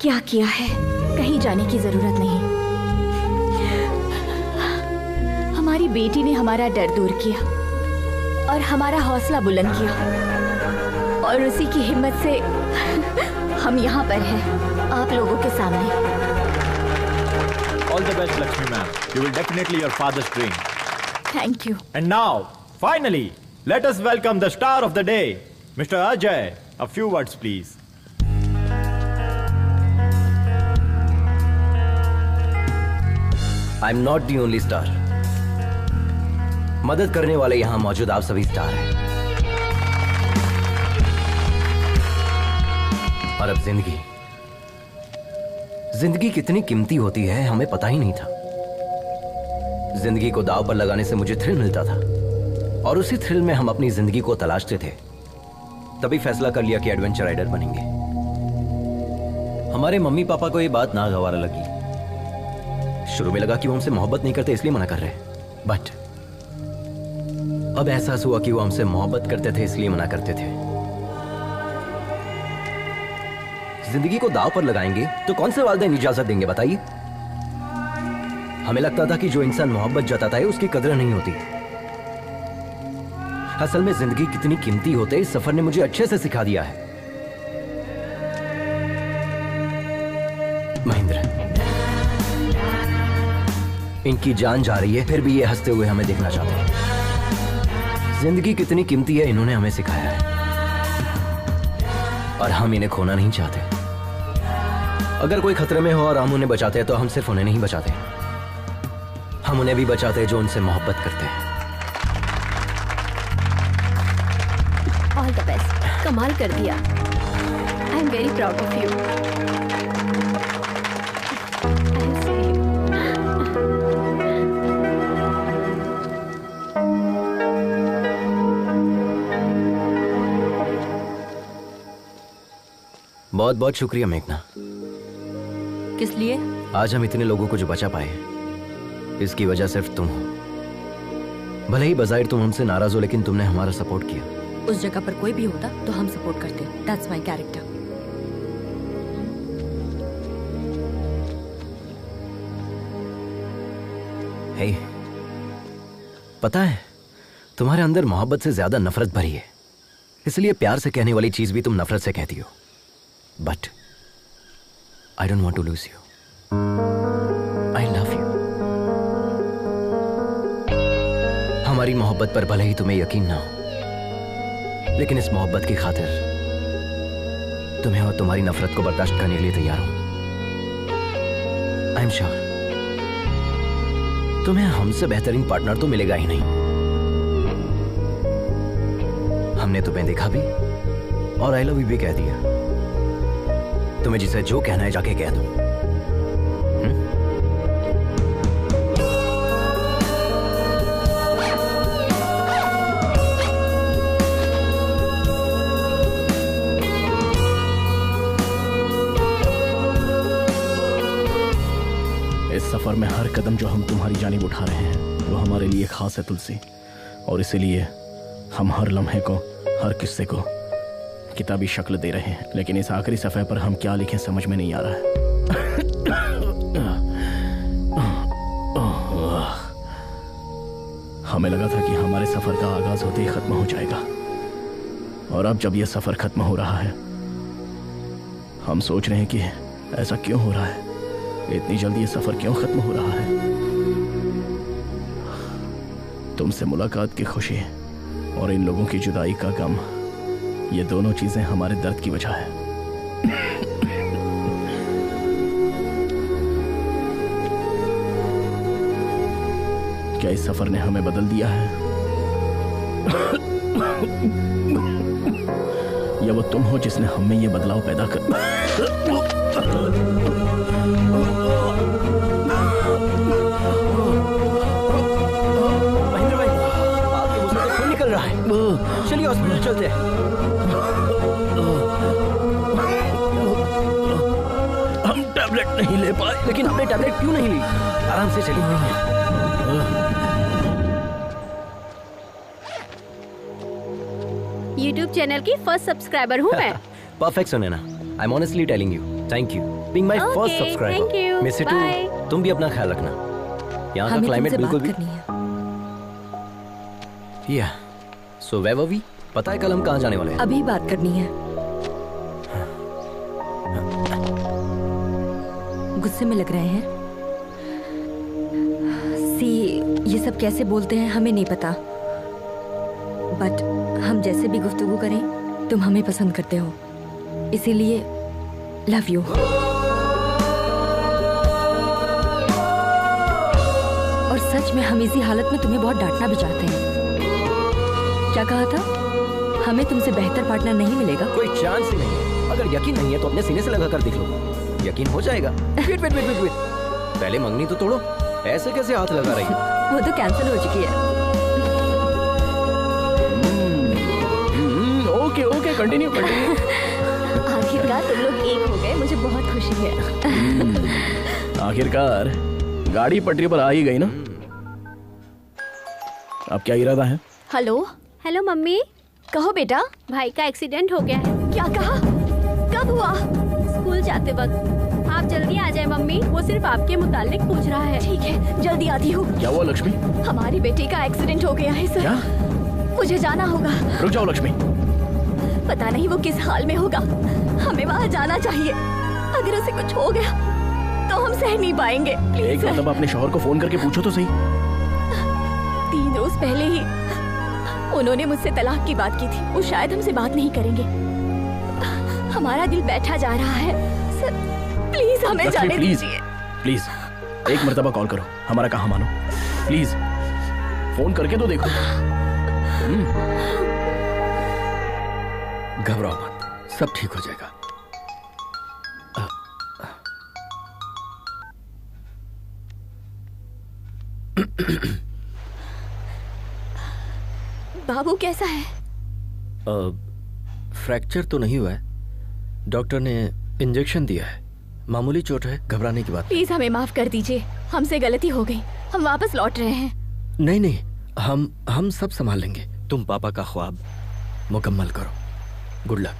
क्या किया है। कहीं जाने की जरूरत नहीं। हमारी बेटी ने हमारा डर दूर किया और हमारा हौसला बुलंद किया, और उसी की हिम्मत से हम यहाँ पर हैं, आप लोगों के सामने।
All the best, Lakshmi ma'am. You will definitely your father's dream.
Thank you.
And now, finally, let us welcome the star of the day, Mr. Ajay. A few words, please.
I'm not the only star. मदद करने वाले यहां मौजूद आप सभी star हैं। और अब जिंदगी कितनी कीमती होती है हमें पता ही नहीं था। जिंदगी को दांव पर लगाने से मुझे थ्रिल मिलता था, और उसी थ्रिल में हम अपनी जिंदगी को तलाशते थे। तभी फैसला कर लिया कि एडवेंचर राइडर बनेंगे। हमारे मम्मी पापा को यह बात नागवार लगी। शुरू में लगा कि वो हमसे मोहब्बत नहीं करते इसलिए मना कर रहे हैं, बट अब एहसास हुआ कि वो हमसे मोहब्बत करते थे इसलिए मना करते थे। जिंदगी को दांव पर लगाएंगे तो कौन से वालिदैन इजाजत देंगे बताइए? हमें लगता था कि जो इंसान मोहब्बत जताता है उसकी कदर नहीं होती। असल में जिंदगी कितनी कीमती होते इस सफर ने मुझे अच्छे से सिखा दिया है। महेंद्र, इनकी जान जा रही है फिर भी ये हंसते हुए हमें देखना चाहते हैं। जिंदगी कितनी कीमती है इन्होंने हमें सिखाया है, और हम इन्हें खोना नहीं चाहते। अगर कोई खतरे में हो और हम उन्हें बचाते हैं तो हम सिर्फ उन्हें नहीं बचाते, हम उन्हें भी बचाते हैं जो उनसे मोहब्बत करते हैं।
ऑल द बेस्ट, कमाल कर दिया। I am very proud of you.
बहुत बहुत शुक्रिया मेघना।
किस लिए?
आज हम इतने लोगों को जो बचा पाए इसकी वजह सिर्फ तुम हो। भले ही बज़ाहिर तुम हमसे नाराज हो, लेकिन तुमने हमारा सपोर्ट किया।
उस जगह पर कोई भी होता तो हम सपोर्ट करते। That's my character.
हे, पता है तुम्हारे अंदर मोहब्बत से ज्यादा नफरत भरी है, इसलिए प्यार से कहने वाली चीज भी तुम नफरत से कहती हो। But I don't want to lose you. I love you. हमारी मोहब्बत पर भले ही तुम्हें यकीन ना हो, लेकिन इस मोहब्बत की खातिर तुम्हें और तुम्हारी नफरत को बर्दाश्त करने के लिए तैयार हूं। आई एम श्योर तुम्हें हमसे बेहतरीन पार्टनर तो मिलेगा ही नहीं। हमने तुम्हें देखा भी और आई लव यू भी कह दिया। तुम्हें जिसे जो कहना है जाके कह दो।
इस सफर में हर कदम जो हम तुम्हारी जानिब उठा रहे हैं वो हमारे लिए खास है तुलसी, और इसीलिए हम हर लम्हे को, हर किस्से को किताबी शक्ल दे रहे हैं। लेकिन इस आखिरी सफ़े पर हम क्या लिखें समझ में नहीं आ रहा है। हमें लगा था कि हमारे सफर का आगाज होते ही खत्म हो जाएगा, और अब जब यह सफर खत्म हो रहा है हम सोच रहे हैं कि ऐसा क्यों हो रहा है, इतनी जल्दी ये सफर क्यों खत्म हो रहा है। तुमसे मुलाकात की खुशी और इन लोगों की जुदाई का गम, ये दोनों चीजें हमारे दर्द की वजह है। क्या इस सफर ने हमें बदल दिया है या वो तुम हो जिसने हम में ये बदलाव पैदा कर
महेंद्र भाई, आपके मुंह से खून निकल रहा है। चलिए हॉस्पिटल चलते हैं।
हम टैबलेट नहीं ले पाए।
लेकिन आपने टैबलेट क्यों नहीं ली? आराम से चलिए।
YouTube चैनल की फर्स्ट सब्सक्राइबर हूँ मैं।
Perfect Sunaina, I am honestly telling you, thank you being my first
Okay, thank
subscriber.
you.
Miss you too. तुम भी अपना ख्याल रखना। यहाँ का
हमें
क्लाइमेट
तुमसे
बिल्कुल
बात
भी
करनी है।
या सो वेयर वर वी? पता है कल हम कहाँ जाने वाले हैं?
अभी बात करनी है। गुस्से में लग रहे हैं। सी, ये सब कैसे बोलते हैं हमें नहीं पता, बट हम जैसे भी गुफ्तगू करें तुम हमें पसंद करते हो, इसीलिए लव यू। और सच में हम इसी हालत में तुम्हें बहुत डांटना भी चाहते हैं। क्या कहा था? हमें तुमसे बेहतर पार्टनर नहीं मिलेगा।
कोई चांस ही नहीं है। अगर यकीन नहीं है तो अपने सीने से लगा कर देख लो, यकीन हो जाएगा। वेट वेट वेट वेट, पहले मंगनी तो तोड़ो। ऐसे कैसे हाथ लगा रही है?
वो तो कैंसिल हो चुकी है।
Okay continue continue.
आखिरकार तुम लोग एक हो गए, मुझे बहुत खुशी है।
आखिरकार गाड़ी पटरी पर आ ही गई ना। अब क्या इरादा है?
Hello
hello mummy.
कहो बेटा।
भाई का एक्सीडेंट हो गया है।
क्या कहा? कब हुआ?
स्कूल जाते वक्त। आप जल्दी आ जाए मम्मी, वो सिर्फ आपके मुतालिक पूछ रहा है।
ठीक है, जल्दी आती हूँ।
क्या हुआ लक्ष्मी?
हमारी बेटी का एक्सीडेंट हो गया है सर।
क्या?
मुझे जाना होगा।
रुक जाओ लक्ष्मी।
पता नहीं वो किस हाल में होगा, हमें वहाँ जाना चाहिए। अगर उसे कुछ हो गया तो हम सह नहीं पाएंगे। प्लीज
एक मतलब अपने शौहर को फोन करके पूछो तो सही।
3 रोज पहले ही उन्होंने मुझसे तलाक की बात की थी। वो शायद हमसे बात नहीं करेंगे। हमारा दिल बैठा जा रहा है सर, प्लीज हमें जाने दीजिए।
प्लीज एक मर्तबा कॉल करो, हमारा कहा मानो। प्लीज फोन करके तो देखो।
घबराओ मत, सब ठीक हो जाएगा।
बाबू कैसा है?
फ्रैक्चर तो नहीं हुआ है, डॉक्टर ने इंजेक्शन दिया है, मामूली चोट है, घबराने की बात।
प्लीज हमें माफ कर दीजिए, हमसे गलती हो गई, हम वापस लौट रहे हैं।
नहीं नहीं, हम सब संभाल लेंगे। तुम पापा का ख्वाब मुकम्मल करो। Good luck.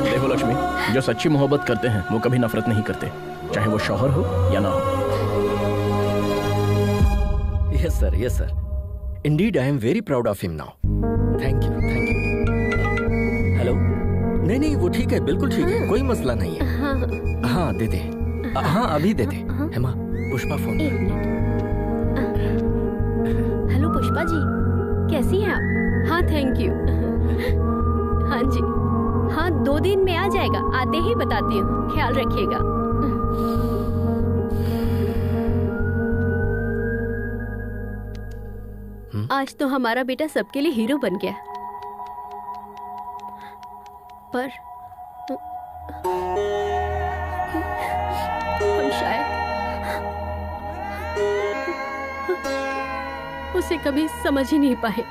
देखो लक्ष्मी, जो सच्ची मोहब्बत करते हैं वो कभी नफरत नहीं करते, चाहे वो शौहर हो या ना हो।
Yes sir, yes sir. Indeed I am very proud of him now. Thank you, thank you. Hello? नहीं नहीं, वो ठीक है, बिल्कुल ठीक है, कोई मसला नहीं है। हाँ दे दे। हाँ अभी दे दे। हेमा, पुष्पा फोन।
एक मिनट। हेलो पुष्पा जी, कैसी हैं आप? हाँ थैंक यू। हाँ जी, हाँ 2 दिन में आ जाएगा, आते ही बताती हूँ, ख्याल रखिएगा। आज तो हमारा बेटा सबके लिए हीरो बन गया, पर हम शायद उसे कभी समझ ही नहीं पाए।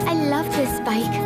I love this bike.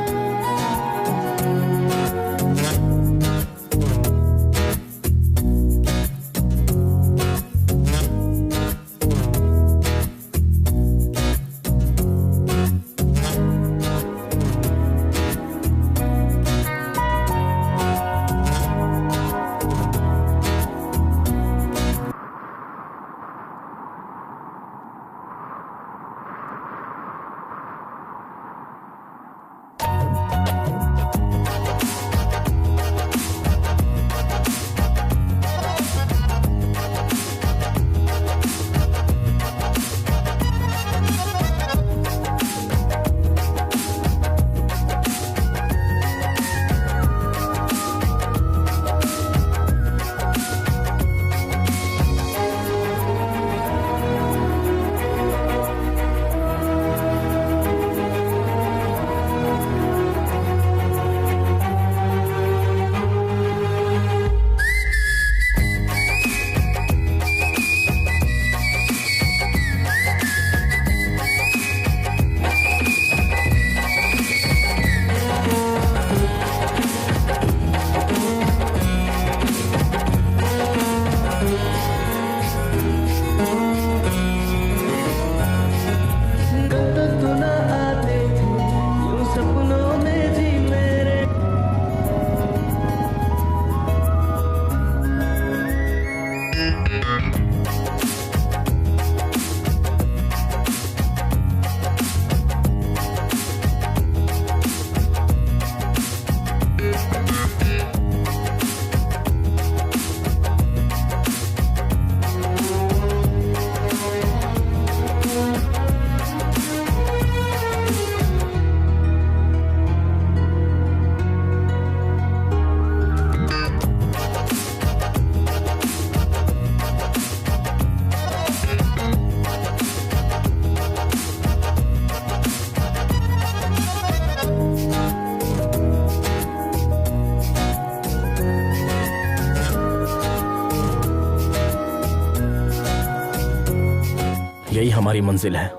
यही हमारी मंजिल है।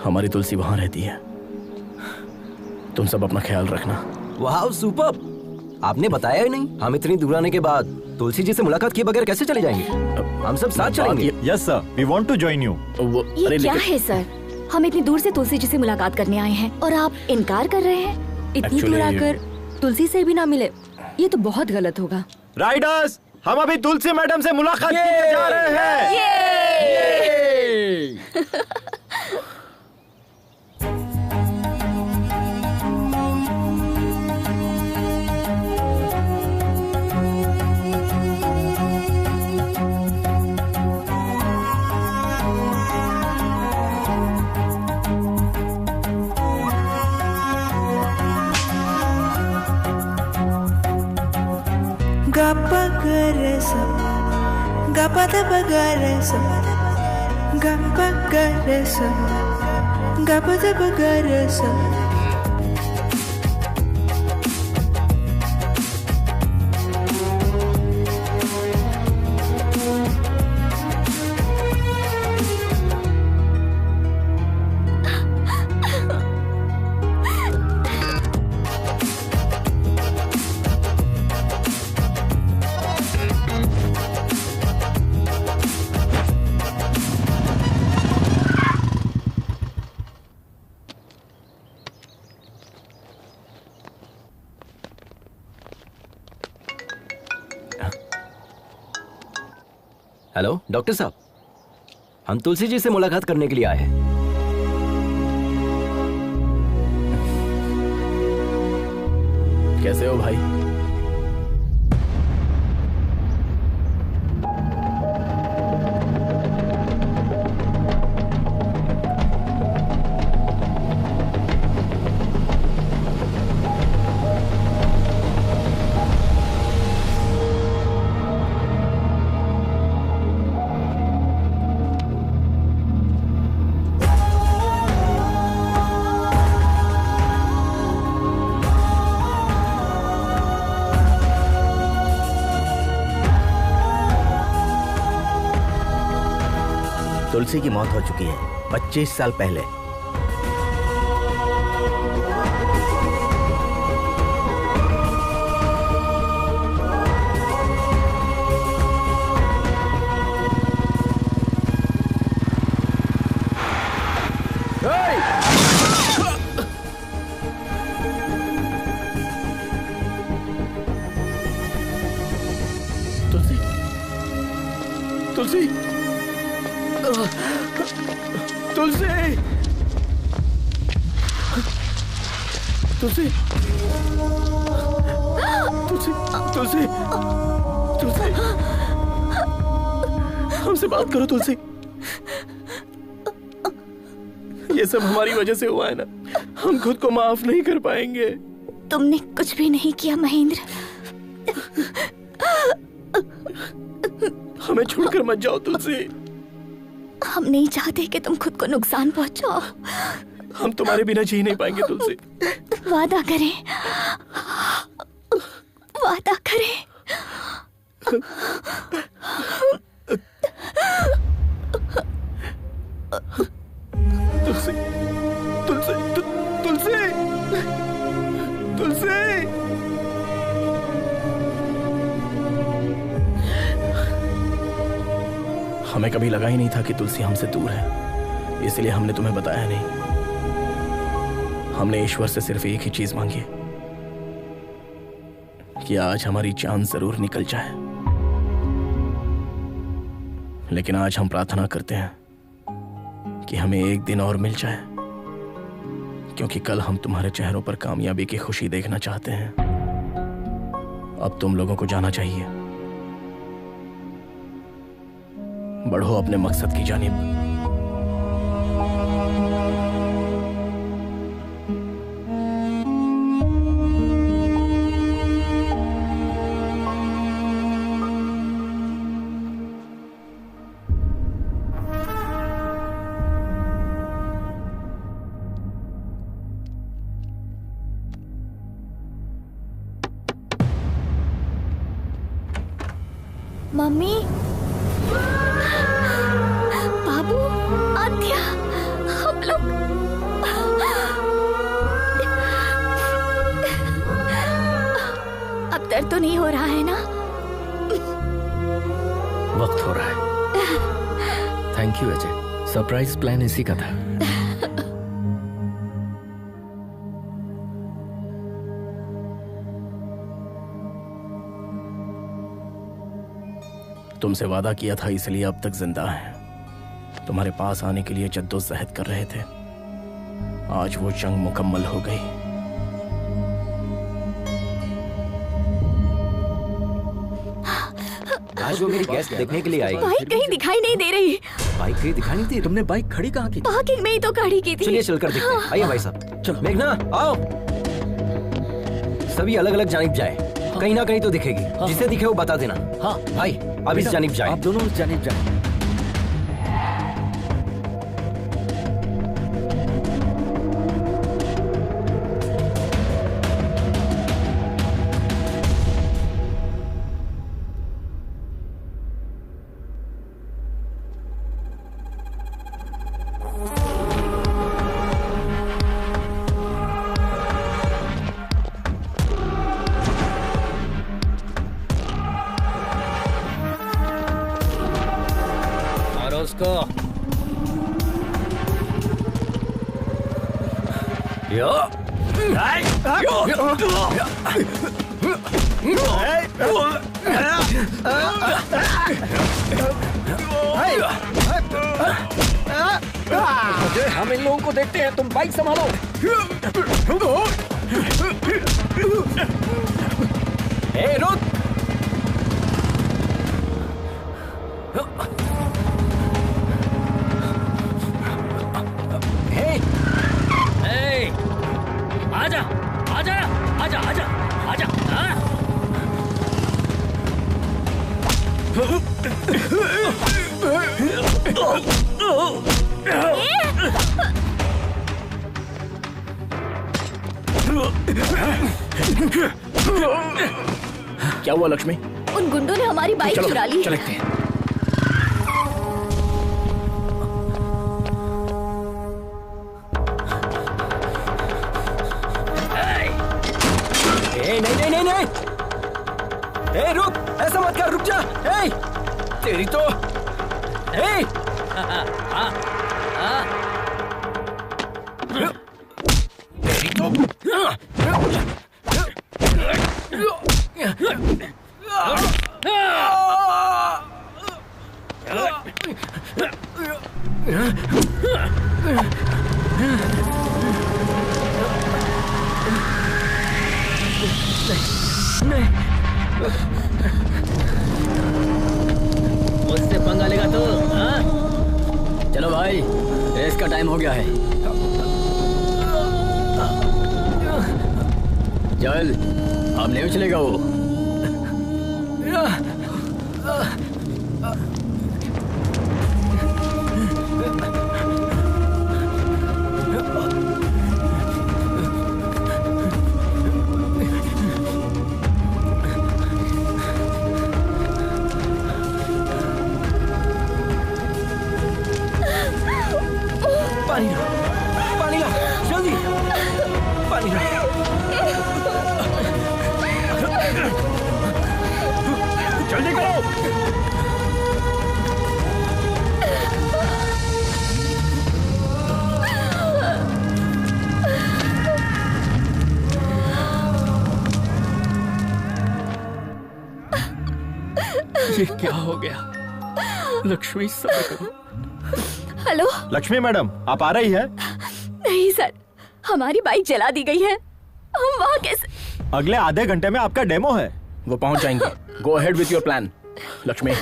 हमारी तुलसी वहां रहती है। तुम सब अपना ख्याल रखना।
वाह सुपर! आपने बताया ही नहीं। हम इतनी दूर आने के बाद तुलसी जी से मुलाकात किए बगैर कैसे चले जाएंगे? हम सब साथ चलेंगे।
Yes sir, we want to join you.
ये क्या है सर? हम इतनी दूर से तुलसी जी से मुलाकात करने आए हैं और आप इनकार कर रहे हैं?
इतनी दूर आकर तुलसी से भी ना मिले, ये तो बहुत गलत होगा।
राइडर्स, हम अभी तुलसी मैडम से मुलाकात करने जा रहे हैं।
हेलो डॉक्टर साहब, हम तुलसी जी से मुलाकात करने के लिए आए हैं।
कैसे हो भाई?
तुलसी की मौत हो चुकी है 25 साल पहले।
तुलसी, तुलसी, तुलसी, तुलसी, तुलसी, हमसे बात करो तुलसी। ये सब हमारी वजह से हुआ है ना, हम खुद को माफ नहीं कर पाएंगे।
तुमने कुछ भी नहीं किया महेंद्र।
हमें छोड़कर मत जाओ तुलसी।
हम नहीं चाहते कि तुम खुद को नुकसान पहुंचाओ।
हम तुम्हारे बिना जी नहीं पाएंगे तुलसी।
वादा करें, वादा करें।
तुलसी, तुलसी, तुलसी, तुलसी। हमें कभी लगा ही नहीं था कि तुलसी हमसे दूर है, इसलिए हमने तुम्हें बताया नहीं। हमने ईश्वर से सिर्फ एक ही चीज मांगी है कि आज हमारी जान जरूर निकल जाए, लेकिन आज हम प्रार्थना करते हैं कि हमें एक दिन और मिल जाए, क्योंकि कल हम तुम्हारे चेहरों पर कामयाबी की खुशी देखना चाहते हैं। अब तुम लोगों को जाना चाहिए। बढ़ो अपने मकसद की जानिब।
मम्मी, बाबू, आद्या, हम लोग अब दर्द तो नहीं हो रहा है ना?
वक्त हो रहा है। Thank you Ajay, surprise plan इसी का था।
तुमसे वादा किया था, इसलिए अब तक जिंदा हैं। तुम्हारे पास आने के लिए जद्दोजहद कर रहे थे। आज वो जंग मुकम्मल हो गई।
आज वो मेरी गेस्ट देखने के लिए आई।
बाइक कहीं दिखाई नहीं दे रही।
बाइक कहीं दिखाई नहीं दी?
तुमने बाइक खड़ी कहाँ की?
पार्किंग में ही तो खड़ी की थी।
चलिए चलकर देखते हैं। आइए भाई साहब। चलो मेघना आओ। सभी अलग अलग जानिब जाए। कहीं ना कहीं तो दिखेगी। जिसे दिखे वो बता देना।
हाँ
भाई अब इस जानिब जाए।
आप दोनों इस जानिब जाए। हम इन लोगों को देखते हैं, तुम बाइक संभालो।
ए, रुक।
आजा, आजा, आजा, आजा, आजा, हाँ?
क्या हुआ लक्ष्मी?
उन गुंडों ने हमारी बाइक चुरा ली।
चलते हैं।
नहीं नहीं नहीं नहीं। ए, रुक, ऐसा मत कर, रुक जा। ए, तेरी तो ए, तेरी तो
गया है? चल, अब नहीं उछलेगा वो।
पानी ला, पानी ला, जल्दी पानी ला। जल्दी करो।
ये क्या हो गया? लक्ष्मी, सब्र करो।
हेलो
लक्ष्मी मैडम, आप आ रही है?
नहीं सर, हमारी बाइक जला दी गई है। हम वहाँ कैसे?
अगले आधे घंटे में आपका डेमो है।
वो पहुंच जाएंगे। Go ahead with your plan. Lakshmi,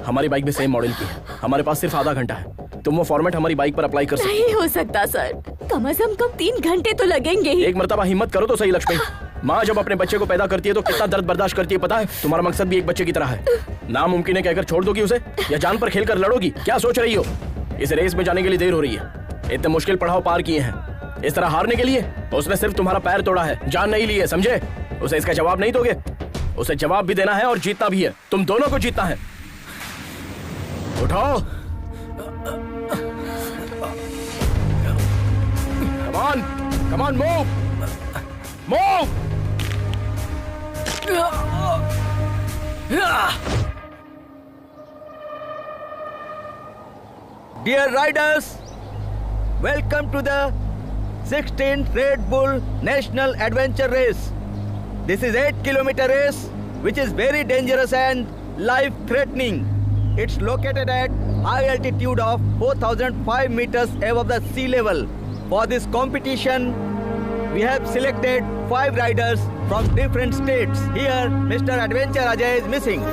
हमारी बाइक भी सेम मॉडल की है। हमारे पास सिर्फ आधा घंटा है। तुम वो फॉर्मेट हमारी बाइक पर अप्लाई कर सकते
नहीं हो सकता सर, कम से कम 3 घंटे तो लगेंगे ही।
एक मर्तबा हिम्मत करो तो सही लक्ष्मी। माँ जब अपने बच्चे को पैदा करती है तो कितना दर्द बर्दाश्त करती है पता है? तुम्हारा मकसद भी एक बच्चे की तरह है। नामुमकिन है कहकर छोड़ दोगी उसे, या जान पर खेलकर लड़ोगी? क्या सोच रही हो? इस रेस में जाने के लिए देर हो रही है। इतने मुश्किल पड़ाव पार किए हैं, इस तरह हारने के लिए? उसने सिर्फ तुम्हारा पैर तोड़ा है, जान नहीं ली है, समझे? उसे इसका जवाब नहीं दोगे? उसे जवाब भी देना है और जीतना भी है। तुम दोनों को जीतना है। उठाओ, come on come on, move move.
Dear riders, welcome to the 16th Red Bull National Adventure Race. This is 8-kilometer race which is very dangerous and life-threatening. It's located at high altitude of 4,005 meters above the sea level. For this competition, we have selected 5 riders from different states. Here, Mr. Adventure Ajay is missing.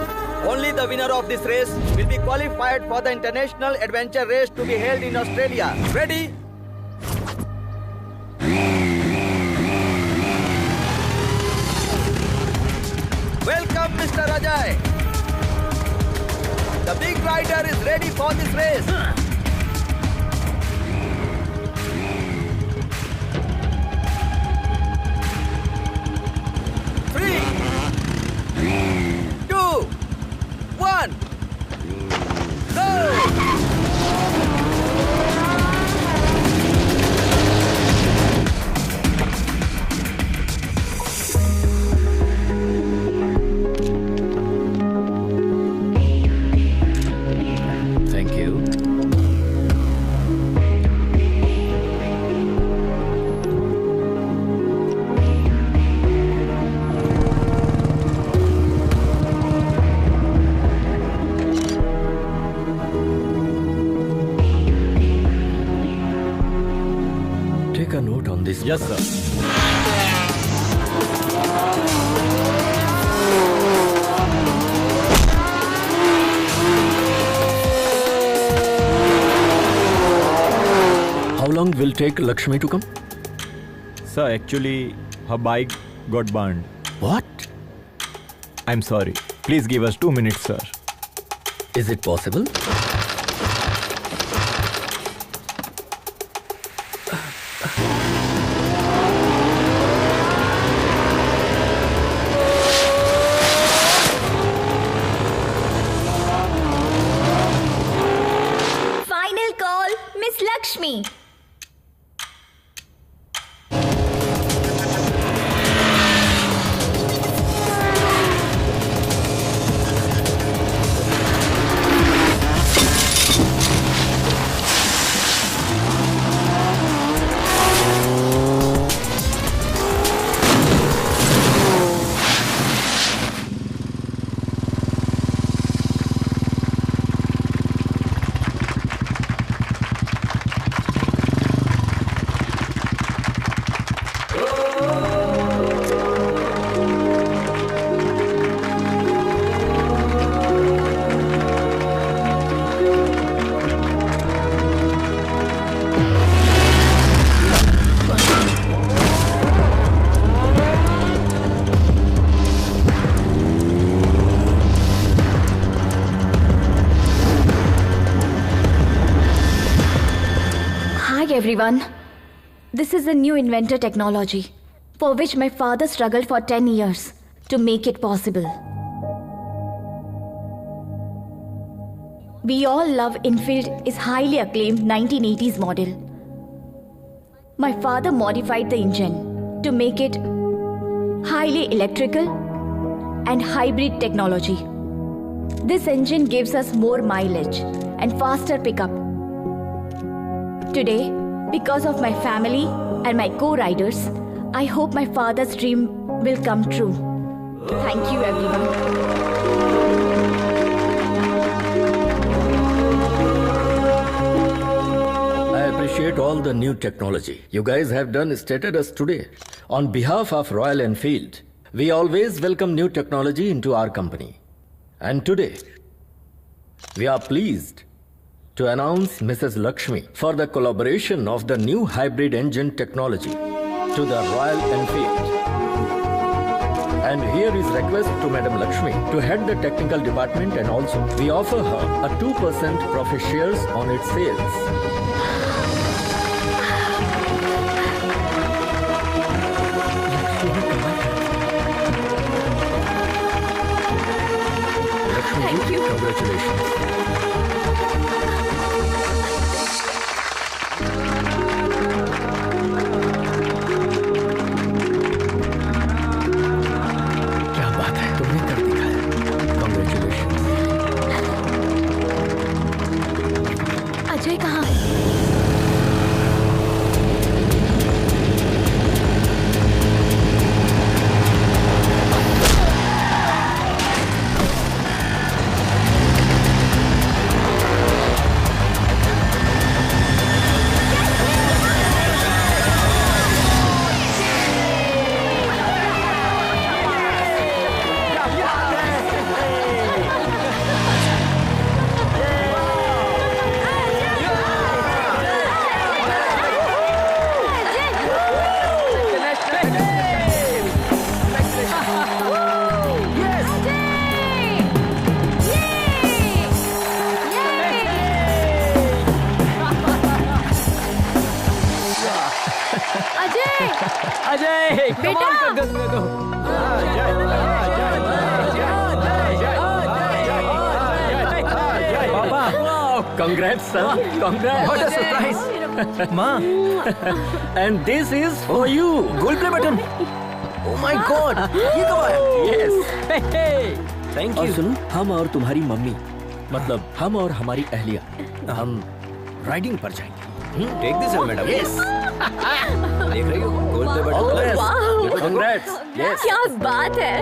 Only the winner of this race will be qualified for the International Adventure Race to be held in Australia. Ready? Welcome, Mr. Ajay. The big rider is ready for this race. 3, 2, 1, go!
Thank you. Take a note on this.
Yes, sir.
How long will take Lakshmi to come?
Sir, actually, her bike got burned.
What?
I'm sorry. Please give us 2 minutes, sir.
Is it possible?
Final call, Miss Lakshmi. everyone. This is a new inventor technology for which my father struggled for 10 years to make it possible. We all love Enfield's highly acclaimed 1980s model. My father modified the engine to make it highly electrical and hybrid technology. This engine gives us more mileage and faster pickup. Today, because of my family and my co-riders, I hope my father's dream will come true. Thank you, everyone.
I appreciate all the new technology you guys have done stated us today. On behalf of Royal Enfield, we always welcome new technology into our company. And today, we are pleased to announce Mrs. Lakshmi for the collaboration of the new hybrid engine technology to the Royal Enfield. And here is request to Madam Lakshmi to head the technical department, and also we offer her a 2% profit shares on its sales.
Thank you.
Congratulations.
क्या बात है, तुमने कर दिखाया। Congratulations.
Ajay कहाँ है?
अजय
बेटा!
Congrats, son. Congrats.
What a surprise. माँ,
And this is for you.
Gold play button. Oh my God, ये कब आया?
Yes.
Thank
और
you.
सुनो, हम और तुम्हारी मम्मी, मतलब हम और हमारी अहलिया, हम राइडिंग पर जाएंगे।
Take this madam.
Yes.
देख रही हो गोल्ड पे
All the
बटन।
best.
वाह!
Congrats. Yes.
क्या बात है?